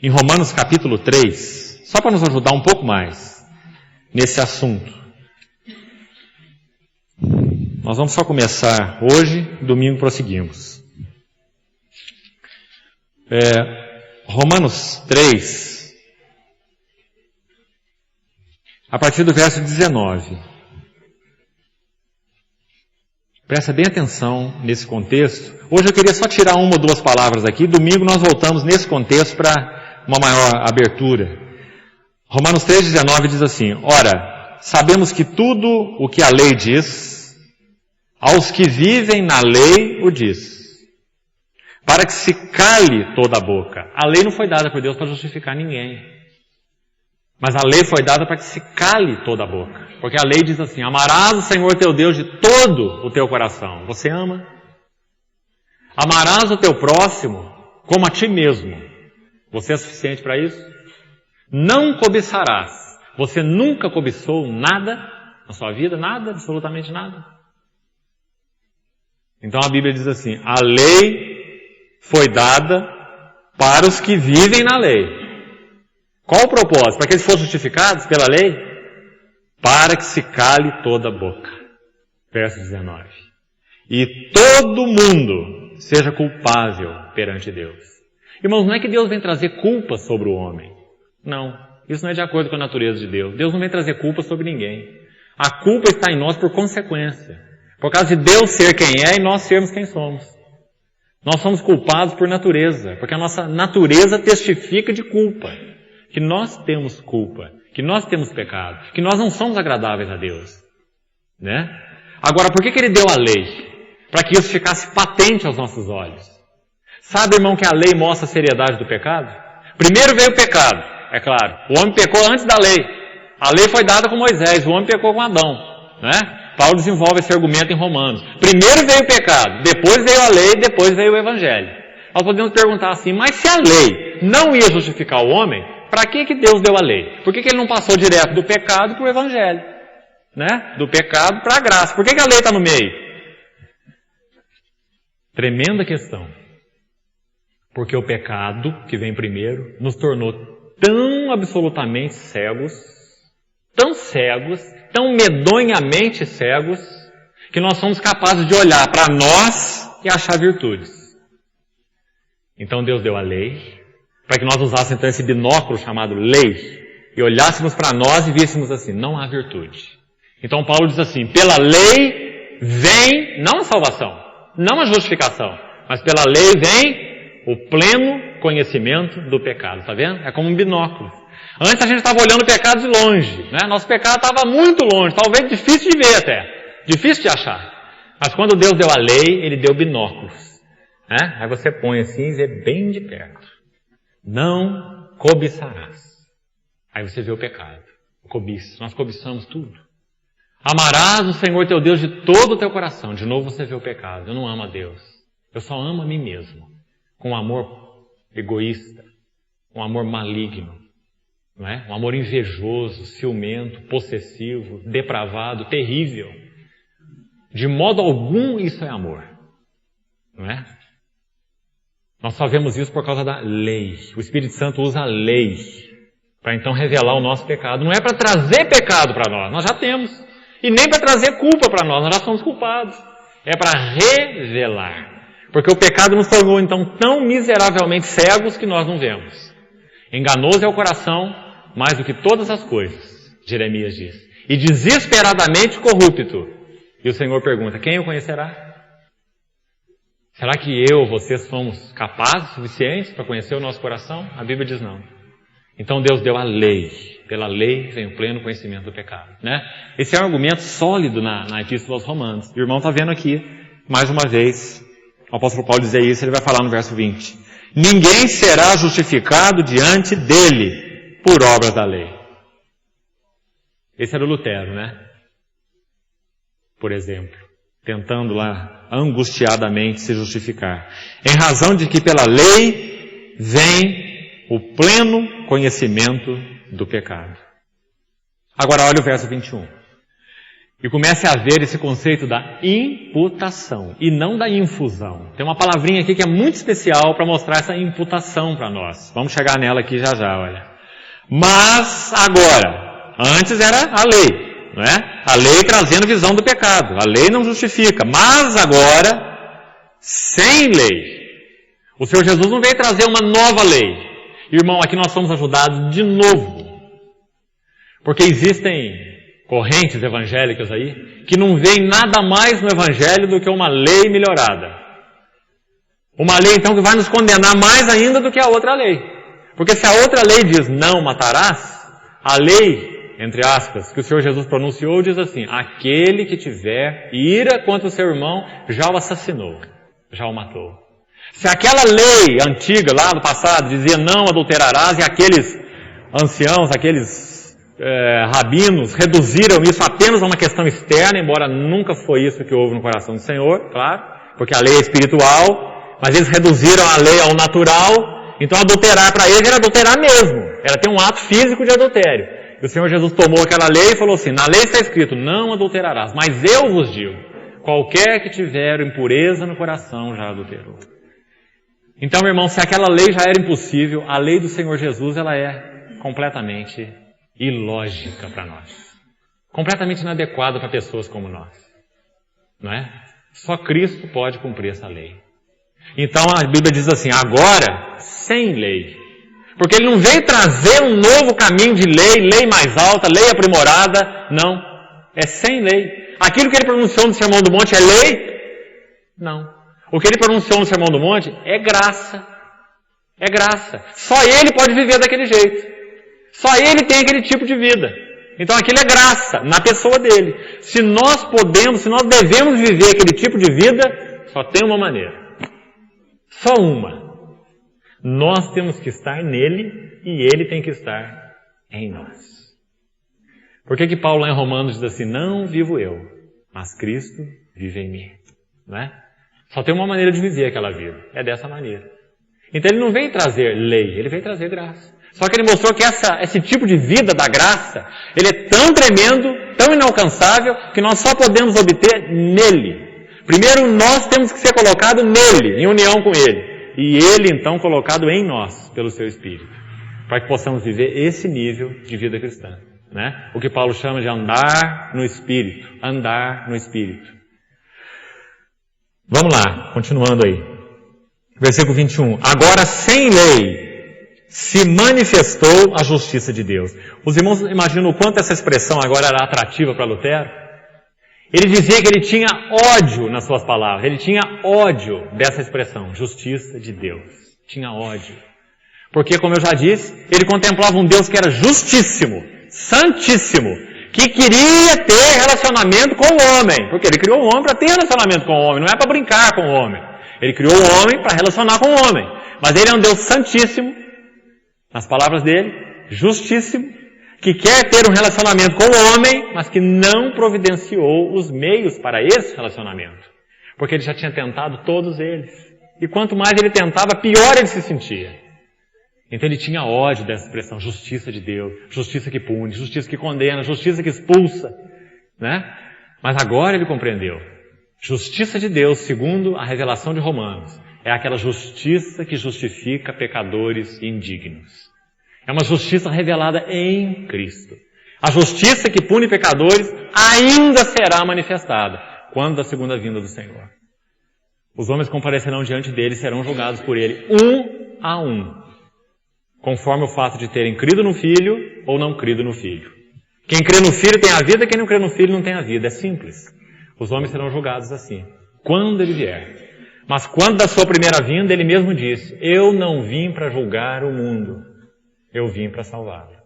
em Romanos capítulo 3, só para nos ajudar um pouco mais nesse assunto. Nós vamos só começar hoje, domingo prosseguimos. Romanos 3, a partir do verso 19. Presta bem atenção nesse contexto. Hoje eu queria só tirar 1 ou 2 palavras aqui. Domingo nós voltamos nesse contexto para uma maior abertura. Romanos 3,19 diz assim: ora, sabemos que tudo o que a lei diz, aos que vivem na lei o diz, para que se cale toda a boca. A lei não foi dada por Deus para justificar ninguém, mas a lei foi dada para que se cale toda a boca. Porque a lei diz assim: amarás o Senhor teu Deus de todo o teu coração. Você ama? Amarás o teu próximo como a ti mesmo. Você é suficiente para isso? Não cobiçarás. Você nunca cobiçou nada na sua vida? Nada, absolutamente nada. Então a Bíblia diz assim: a lei foi dada para os que vivem na lei. Qual o propósito? Para que eles fossem justificados pela lei? Para que se cale toda a boca. Verso 19. E todo mundo seja culpável perante Deus. Irmãos, não é que Deus vem trazer culpa sobre o homem. Não. Isso não é de acordo com a natureza de Deus. Deus não vem trazer culpa sobre ninguém. A culpa está em nós por consequência. Por causa de Deus ser quem é e nós sermos quem somos. Nós somos culpados por natureza, porque a nossa natureza testifica de culpa. Que nós temos culpa, que nós temos pecado, que nós não somos agradáveis a Deus. Né? Agora, por que Ele deu a lei? Para que isso ficasse patente aos nossos olhos. Sabe, irmão, que a lei mostra a seriedade do pecado? Primeiro veio o pecado, é claro. O homem pecou antes da lei. A lei foi dada com Moisés, o homem pecou com Adão. Né? Paulo desenvolve esse argumento em Romanos. Primeiro veio o pecado, depois veio a lei, depois veio o evangelho. Nós podemos perguntar assim: mas se a lei não ia justificar o homem, para que Deus deu a lei? Por que Ele não passou direto do pecado para o evangelho? Né? Do pecado para a graça. Por que a lei está no meio? Tremenda questão. Porque o pecado, que vem primeiro, nos tornou tão absolutamente cegos, tão medonhamente cegos, que nós somos capazes de olhar para nós e achar virtudes. Então Deus deu a lei, para que nós usássemos então esse binóculo chamado lei, e olhássemos para nós e víssemos assim: não há virtude. Então Paulo diz assim, pela lei vem, não a salvação, não a justificação, mas pela lei vem o pleno conhecimento do pecado. Está vendo? É como um binóculo. Antes a gente estava olhando o pecado de longe, né? Nosso pecado estava muito longe, talvez difícil de ver até, difícil de achar. Mas quando Deus deu a lei, Ele deu binóculos. Né? Aí você põe assim e vê bem de perto. Não cobiçarás. Aí você vê o pecado. O cobiço. Nós cobiçamos tudo. Amarás o Senhor teu Deus de todo o teu coração. De novo você vê o pecado. Eu não amo a Deus. Eu só amo a mim mesmo. Com um amor egoísta. Um amor maligno. Não é? Um amor invejoso, ciumento, possessivo, depravado, terrível. De modo algum isso é amor. Não é? Nós só vemos isso por causa da lei. O Espírito Santo usa a lei para então revelar o nosso pecado. Não é para trazer pecado para nós já temos. E nem para trazer culpa para nós já somos culpados. É para revelar. Porque o pecado nos tornou então tão miseravelmente cegos que nós não vemos. Enganoso é o coração mais do que todas as coisas, Jeremias diz. E desesperadamente corrupto. E o Senhor pergunta, quem o conhecerá? Será que eu ou você somos capazes, suficientes para conhecer o nosso coração? A Bíblia diz não. Então Deus deu a lei. Pela lei vem o pleno conhecimento do pecado. Né? Esse é um argumento sólido na Epístola aos Romanos. O irmão está vendo aqui, mais uma vez, o apóstolo Paulo dizer isso, ele vai falar no verso 20. Ninguém será justificado diante dele por obras da lei. Esse era o Lutero, né? Por exemplo, tentando lá angustiadamente se justificar. Em razão de que pela lei vem o pleno conhecimento do pecado. Agora olha o verso 21. E comece a ver esse conceito da imputação e não da infusão. Tem uma palavrinha aqui que é muito especial para mostrar essa imputação para nós. Vamos chegar nela aqui já, olha. Mas agora, antes era a lei. Não é? A lei trazendo visão do pecado. A lei não justifica. Mas agora, sem lei. O Senhor Jesus não veio trazer uma nova lei. Irmão, aqui nós somos ajudados de novo. Porque existem correntes evangélicas aí que não veem nada mais no Evangelho do que uma lei melhorada. Uma lei, então, que vai nos condenar mais ainda do que a outra lei. Porque se a outra lei diz não matarás, a lei, entre aspas, que o Senhor Jesus pronunciou, diz assim, aquele que tiver ira contra o seu irmão já o assassinou, já o matou. Se aquela lei antiga lá do passado dizia não adulterarás e aqueles anciãos, aqueles rabinos reduziram isso apenas a uma questão externa, embora nunca foi isso que houve no coração do Senhor, claro, porque a lei é espiritual, mas eles reduziram a lei ao natural, então adulterar para eles era adulterar mesmo, era ter um ato físico de adultério. E o Senhor Jesus tomou aquela lei e falou assim, na lei está escrito, não adulterarás, mas eu vos digo, qualquer que tiver impureza no coração já adulterou. Então, meu irmão, se aquela lei já era impossível, a lei do Senhor Jesus, ela é completamente ilógica para nós. Completamente inadequada para pessoas como nós. Não é? Só Cristo pode cumprir essa lei. Então a Bíblia diz assim, agora, sem lei. Porque Ele não veio trazer um novo caminho de lei mais alta, lei aprimorada. Não. É sem lei. Aquilo que Ele pronunciou no Sermão do Monte é lei? Não. O que Ele pronunciou no Sermão do Monte é graça. É graça. Só Ele pode viver daquele jeito. Só Ele tem aquele tipo de vida. Então aquilo é graça, na pessoa dele. Se nós podemos, se nós devemos viver aquele tipo de vida, só tem uma maneira. Só uma. Nós temos que estar nele e ele tem que estar em nós. Por que Paulo lá em Romanos diz assim, não vivo eu, mas Cristo vive em mim. Não é? Só tem uma maneira de viver aquela vida. É dessa maneira. Então ele não veio trazer lei, ele veio trazer graça. Só que ele mostrou que esse tipo de vida da graça, ele é tão tremendo, tão inalcançável, que nós só podemos obter nele. Primeiro nós temos que ser colocados nele, em união com ele. E ele então colocado em nós, pelo seu Espírito. Para que possamos viver esse nível de vida cristã. Né? O que Paulo chama de andar no Espírito. Andar no Espírito. Vamos lá, continuando aí. Versículo 21. Agora sem lei, se manifestou a justiça de Deus. Os irmãos imaginam o quanto essa expressão agora era atrativa para Lutero? Ele dizia que ele tinha ódio nas suas palavras, ele tinha ódio dessa expressão, justiça de Deus. Tinha ódio. Porque, como eu já disse, ele contemplava um Deus que era justíssimo, santíssimo, que queria ter relacionamento com o homem, porque ele criou o homem para ter relacionamento com o homem, não é para brincar com o homem. Ele criou o homem para relacionar com o homem. Mas ele é um Deus santíssimo, nas palavras dele, justíssimo, que quer ter um relacionamento com o homem, mas que não providenciou os meios para esse relacionamento. Porque ele já tinha tentado todos eles. E quanto mais ele tentava, pior ele se sentia. Então ele tinha ódio dessa expressão, justiça de Deus, justiça que pune, justiça que condena, justiça que expulsa, né? Mas agora ele compreendeu. Justiça de Deus, segundo a revelação de Romanos, é aquela justiça que justifica pecadores indignos. É uma justiça revelada em Cristo. A justiça que pune pecadores ainda será manifestada quando da segunda vinda do Senhor. Os homens comparecerão diante dele e serão julgados por ele, um a um, conforme o fato de terem crido no Filho ou não crido no Filho. Quem crê no Filho tem a vida, quem não crê no Filho não tem a vida. É simples. Os homens serão julgados assim, quando ele vier. Mas quando da sua primeira vinda, ele mesmo disse, eu não vim para julgar o mundo, eu vim para salvá-lo.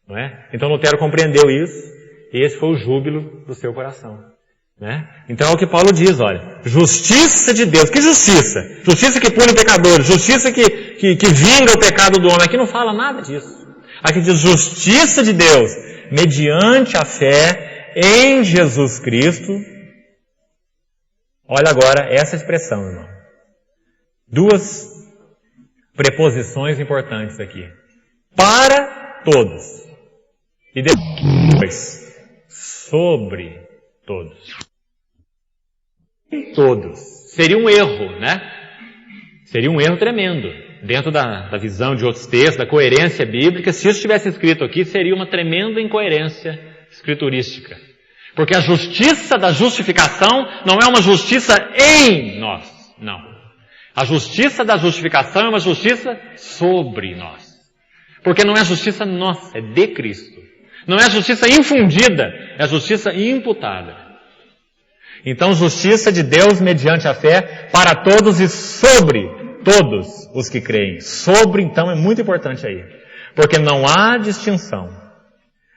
Não é? Então Lutero compreendeu isso, e esse foi o júbilo do seu coração. Né? Então é o que Paulo diz, olha, justiça de Deus. Que justiça? Justiça que pune pecadores, justiça que vinga o pecado do homem. Aqui não fala nada disso. Aqui diz justiça de Deus, mediante a fé em Jesus Cristo. Olha agora essa expressão, irmão. Duas preposições importantes aqui. Para todos. E depois, sobre todos. Todos. Seria um erro, né? Seria um erro tremendo. Dentro da visão de outros textos, da coerência bíblica, se isso estivesse escrito aqui, seria uma tremenda incoerência escriturística. Porque a justiça da justificação não é uma justiça em nós. Não. A justiça da justificação é uma justiça sobre nós. Porque não é justiça nossa, é de Cristo. Não é justiça infundida, é justiça imputada. Então, justiça de Deus mediante a fé para todos e sobre todos os que creem. Sobre, então, é muito importante aí. Porque não há distinção.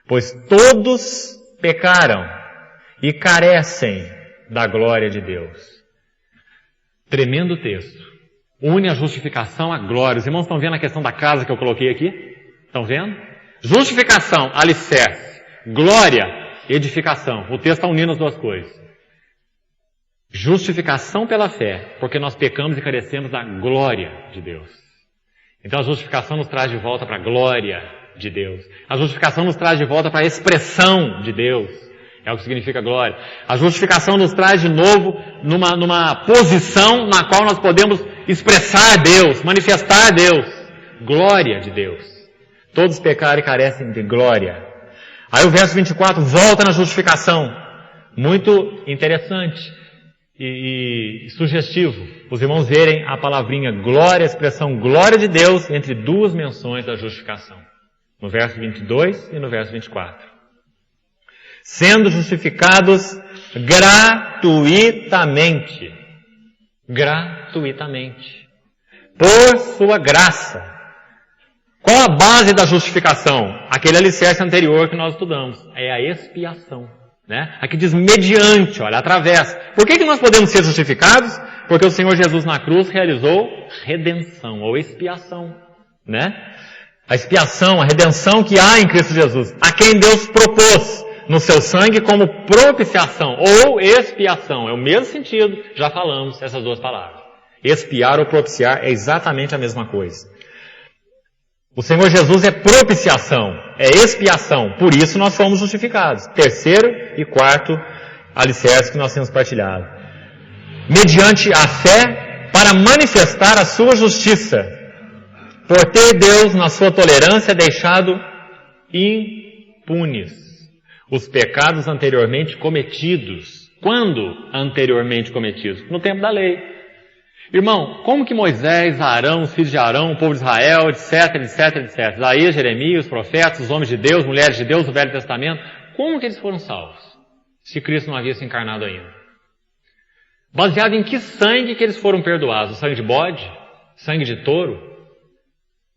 Pois todos pecaram e carecem da glória de Deus. Tremendo texto. Une a justificação à glória. Os irmãos estão vendo a questão da casa que eu coloquei aqui? Estão vendo? Justificação, alicerce. Glória, edificação. O texto está unindo as duas coisas. Justificação pela fé, porque nós pecamos e carecemos da glória de Deus. Então a justificação nos traz de volta para a glória de Deus. A justificação nos traz de volta para a expressão de Deus. É o que significa glória. A justificação nos traz de novo numa posição na qual nós podemos expressar Deus, manifestar Deus. Glória de Deus. Todos pecaram e carecem de glória. Aí o verso 24 volta na justificação. Muito interessante e sugestivo. Os irmãos verem a palavrinha glória, a expressão glória de Deus entre duas menções da justificação. No verso 22 e no verso 24. Sendo justificados gratuitamente. Gratuitamente. Por sua graça. Qual a base da justificação? Aquele alicerce anterior que nós estudamos. É a expiação. Né? Aqui diz mediante, olha, através. Por que nós podemos ser justificados? Porque o Senhor Jesus na cruz realizou redenção, ou expiação. Né? A expiação, a redenção que há em Cristo Jesus. A quem Deus propôs no seu sangue como propiciação, ou expiação. É o mesmo sentido, já falamos essas duas palavras. Expiar ou propiciar é exatamente a mesma coisa. O Senhor Jesus é propiciação, é expiação, por isso nós fomos justificados. Terceiro e quarto alicerce que nós temos partilhado. Mediante a fé, para manifestar a sua justiça, por ter Deus, na sua tolerância, deixado impunes os pecados anteriormente cometidos. Quando anteriormente cometidos? No tempo da lei. Irmão, como que Moisés, Arão, os filhos de Arão, o povo de Israel, etc, etc, etc, Isaías, Jeremias, os profetas, os homens de Deus, mulheres de Deus, o Velho Testamento, como que eles foram salvos? Se Cristo não havia se encarnado ainda. Baseado em que sangue que eles foram perdoados? O sangue de bode? Sangue de touro?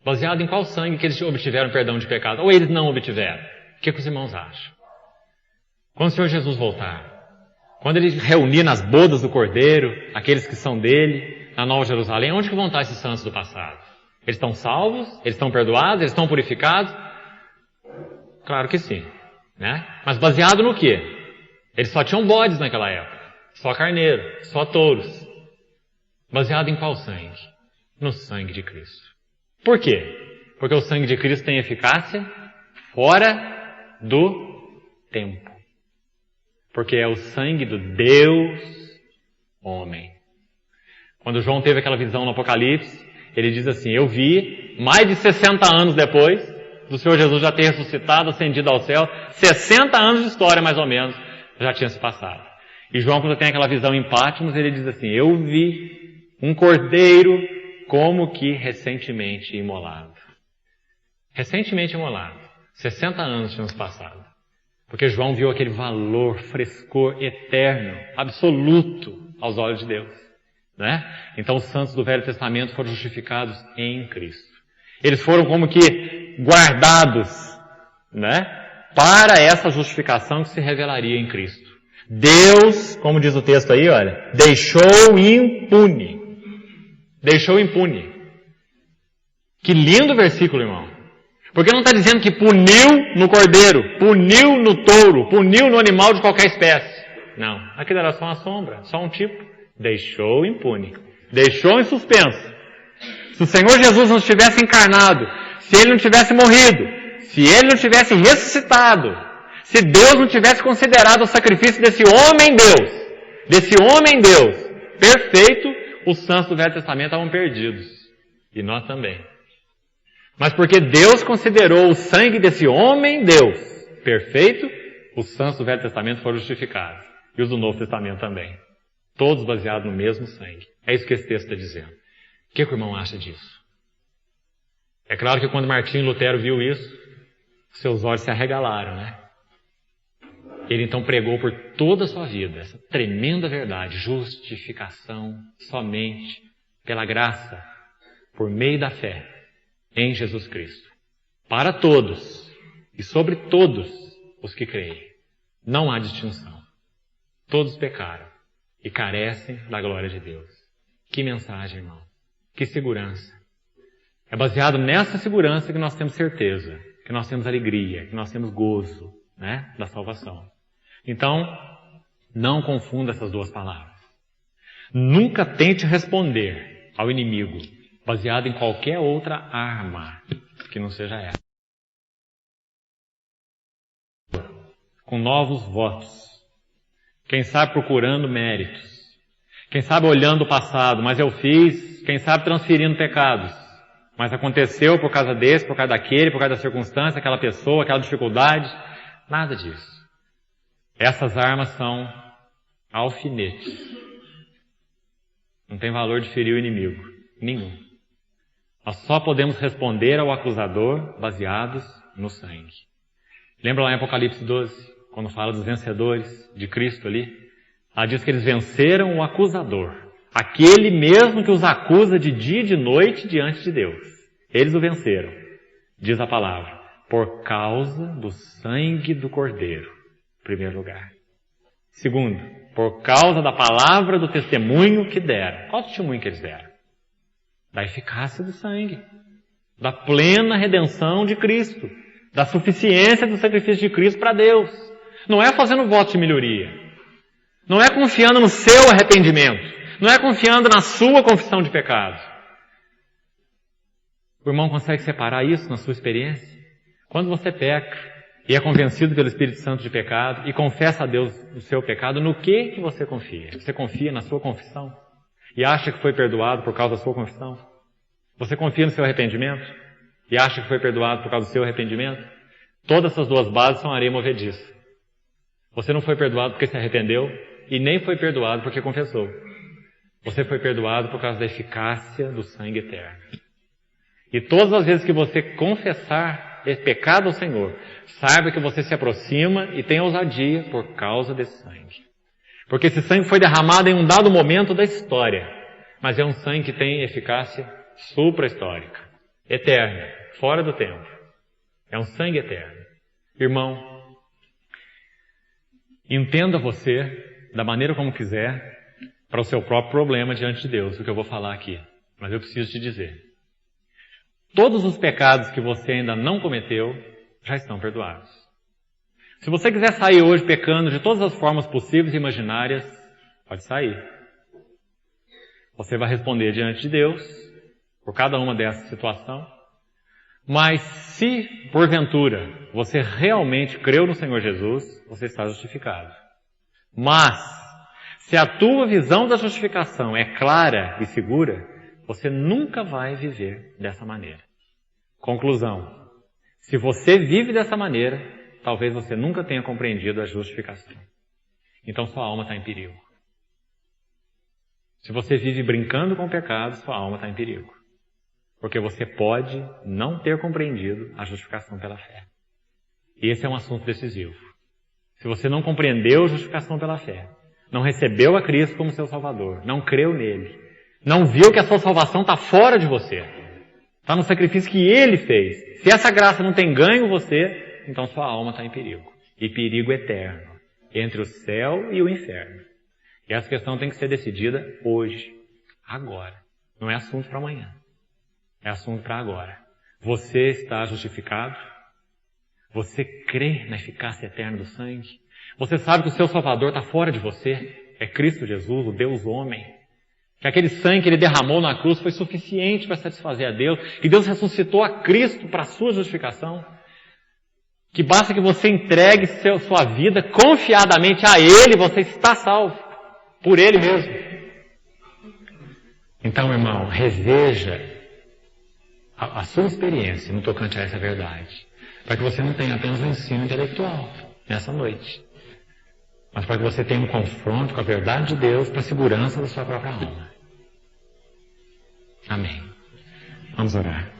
Baseado em qual sangue que eles obtiveram perdão de pecado? Ou eles não obtiveram? O que os irmãos acham? Quando o Senhor Jesus voltar, quando Ele reunir nas bodas do Cordeiro, aqueles que são dele, na Nova Jerusalém, onde que vão estar esses santos do passado? Eles estão salvos? Eles estão perdoados? Eles estão purificados? Claro que sim, né? Mas baseado no quê? Eles só tinham bodes naquela época. Só carneiro, só touros. Baseado em qual sangue? No sangue de Cristo. Por quê? Porque o sangue de Cristo tem eficácia fora do tempo. Porque é o sangue do Deus homem. Quando João teve aquela visão no Apocalipse, ele diz assim, eu vi, mais de 60 anos depois do Senhor Jesus já ter ressuscitado, ascendido ao céu, 60 anos de história mais ou menos, já tinha se passado. E João, quando tem aquela visão em Patmos, ele diz assim, eu vi um cordeiro como que recentemente imolado. Recentemente imolado. 60 anos tinham se passado. Porque João viu aquele valor, frescor eterno, absoluto aos olhos de Deus. Né? Então os santos do Velho Testamento foram justificados em Cristo. Eles foram como que guardados, né? Para essa justificação que se revelaria em Cristo. Deus, como diz o texto aí, olha, deixou impune. Deixou impune. Que lindo versículo, irmão. Porque não está dizendo que puniu no cordeiro, puniu no touro, puniu no animal de qualquer espécie. Não. Aquilo era só uma sombra, só um tipo. Deixou impune. Deixou em suspenso. Se o Senhor Jesus não tivesse encarnado, se Ele não tivesse morrido, se Ele não tivesse ressuscitado, se Deus não tivesse considerado o sacrifício desse homem Deus, perfeito, os santos do Velho Testamento estavam perdidos. E nós também. Mas porque Deus considerou o sangue desse homem Deus perfeito, os santos do Velho Testamento foram justificados. E os do Novo Testamento também. Todos baseados no mesmo sangue. É isso que esse texto está dizendo. O que o irmão acha disso? É claro que quando Martinho Lutero viu isso, seus olhos se arregalaram, né? Ele então pregou por toda a sua vida essa tremenda verdade, justificação somente pela graça, por meio da fé em Jesus Cristo. Para todos e sobre todos os que creem. Não há distinção. Todos pecaram e carecem da glória de Deus. Que mensagem, irmão. Que segurança. É baseado nessa segurança que nós temos certeza, que nós temos alegria, que nós temos gozo, né, da salvação. Então, não confunda essas duas palavras. Nunca tente responder ao inimigo baseado em qualquer outra arma que não seja essa. Com novos votos. Quem sabe procurando méritos. Quem sabe olhando o passado, mas eu fiz, quem sabe transferindo pecados. Mas aconteceu por causa desse, por causa daquele, por causa da circunstância, aquela pessoa, aquela dificuldade. Nada disso. Essas armas são alfinetes. Não tem valor de ferir o inimigo. Nenhum. Nós só podemos responder ao acusador baseados no sangue. Lembra lá em Apocalipse 12, quando fala dos vencedores de Cristo ali? Ela diz que eles venceram o acusador. Aquele mesmo que os acusa de dia e de noite diante de Deus. Eles o venceram. Diz a palavra. Por causa do sangue do Cordeiro. Em primeiro lugar. Segundo, por causa da palavra do testemunho que deram. Qual testemunho que eles deram? Da eficácia do sangue. Da plena redenção de Cristo. Da suficiência do sacrifício de Cristo para Deus. Não é fazendo voto de melhoria. Não é confiando no seu arrependimento. Não é confiando na sua confissão de pecado. O irmão consegue separar isso na sua experiência? Quando você peca e é convencido pelo Espírito Santo de pecado e confessa a Deus o seu pecado, no que você confia? Você confia na sua confissão? E acha que foi perdoado por causa da sua confissão? Você confia no seu arrependimento? E acha que foi perdoado por causa do seu arrependimento? Todas essas duas bases são areia movediça. Você não foi perdoado porque se arrependeu e nem foi perdoado porque confessou. Você foi perdoado por causa da eficácia do sangue eterno. E todas as vezes que você confessar pecado ao Senhor, saiba que você se aproxima e tem ousadia por causa desse sangue. Porque esse sangue foi derramado em um dado momento da história, mas é um sangue que tem eficácia supra-histórica, eterna, fora do tempo. É um sangue eterno. Irmão, entenda você da maneira como quiser para o seu próprio problema diante de Deus, o que eu vou falar aqui. Mas eu preciso te dizer. Todos os pecados que você ainda não cometeu já estão perdoados. Se você quiser sair hoje pecando de todas as formas possíveis e imaginárias, pode sair. Você vai responder diante de Deus por cada uma dessas situações. Mas se, porventura, você realmente creu no Senhor Jesus, você está justificado. Mas, se a tua visão da justificação é clara e segura, você nunca vai viver dessa maneira. Conclusão. Se você vive dessa maneira, talvez você nunca tenha compreendido a justificação. Então sua alma está em perigo. Se você vive brincando com o pecado, sua alma está em perigo. Porque você pode não ter compreendido a justificação pela fé. E esse é um assunto decisivo. Se você não compreendeu a justificação pela fé, não recebeu a Cristo como seu Salvador, não creu nele, não viu que a sua salvação está fora de você, está no sacrifício que Ele fez. Se essa graça não tem ganho você, então sua alma está em perigo. E perigo eterno, entre o céu e o inferno. E essa questão tem que ser decidida hoje, agora. Não é assunto para amanhã. É assunto para agora. Você está justificado? Você crê na eficácia eterna do sangue? Você sabe que o seu Salvador está fora de você? É Cristo Jesus, o Deus homem. Que aquele sangue que Ele derramou na cruz foi suficiente para satisfazer a Deus. Que Deus ressuscitou a Cristo para a sua justificação. Que basta que você entregue sua vida confiadamente a Ele, você está salvo. Por Ele mesmo. Então, irmão, reveja a sua experiência no tocante a essa verdade. Para que você não tenha apenas um ensino intelectual nessa noite. Mas para que você tenha um confronto com a verdade de Deus para a segurança da sua própria alma. Amém. Vamos orar.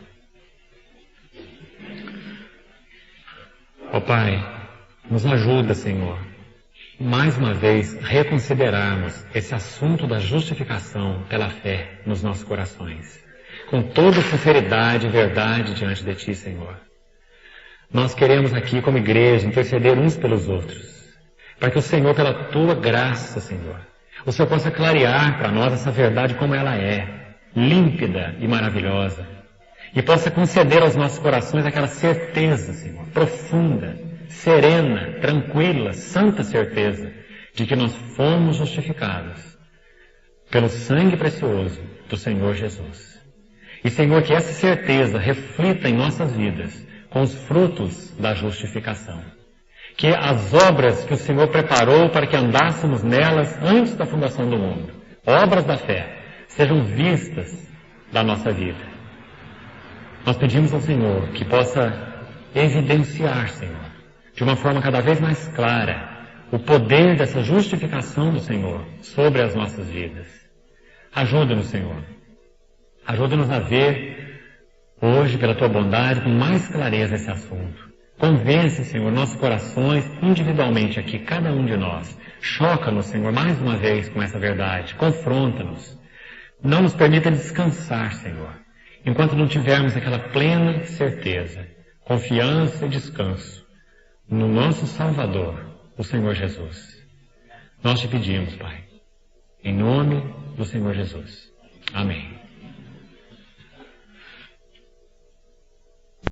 Ó Pai, nos ajuda, Senhor, mais uma vez reconsiderarmos esse assunto da justificação pela fé nos nossos corações. Com toda sinceridade e verdade diante de Ti, Senhor. Nós queremos aqui, como igreja, interceder uns pelos outros. Para que o Senhor, pela Tua graça, Senhor, o Senhor possa clarear para nós essa verdade como ela é, límpida e maravilhosa. E possa conceder aos nossos corações aquela certeza, Senhor, profunda, serena, tranquila, santa certeza de que nós fomos justificados pelo sangue precioso do Senhor Jesus. E, Senhor, que essa certeza reflita em nossas vidas com os frutos da justificação. Que as obras que o Senhor preparou para que andássemos nelas antes da fundação do mundo, obras da fé, sejam vistas da nossa vida. Nós pedimos ao Senhor que possa evidenciar, Senhor, de uma forma cada vez mais clara, o poder dessa justificação do Senhor sobre as nossas vidas. Ajuda-nos, Senhor. Ajuda-nos a ver hoje, pela Tua bondade, com mais clareza esse assunto. Convence, Senhor, nossos corações individualmente aqui, cada um de nós. Choca-nos, Senhor, mais uma vez com essa verdade. Confronta-nos. Não nos permita descansar, Senhor, enquanto não tivermos aquela plena certeza, confiança e descanso no nosso Salvador, o Senhor Jesus. Nós te pedimos, Pai, em nome do Senhor Jesus. Amém.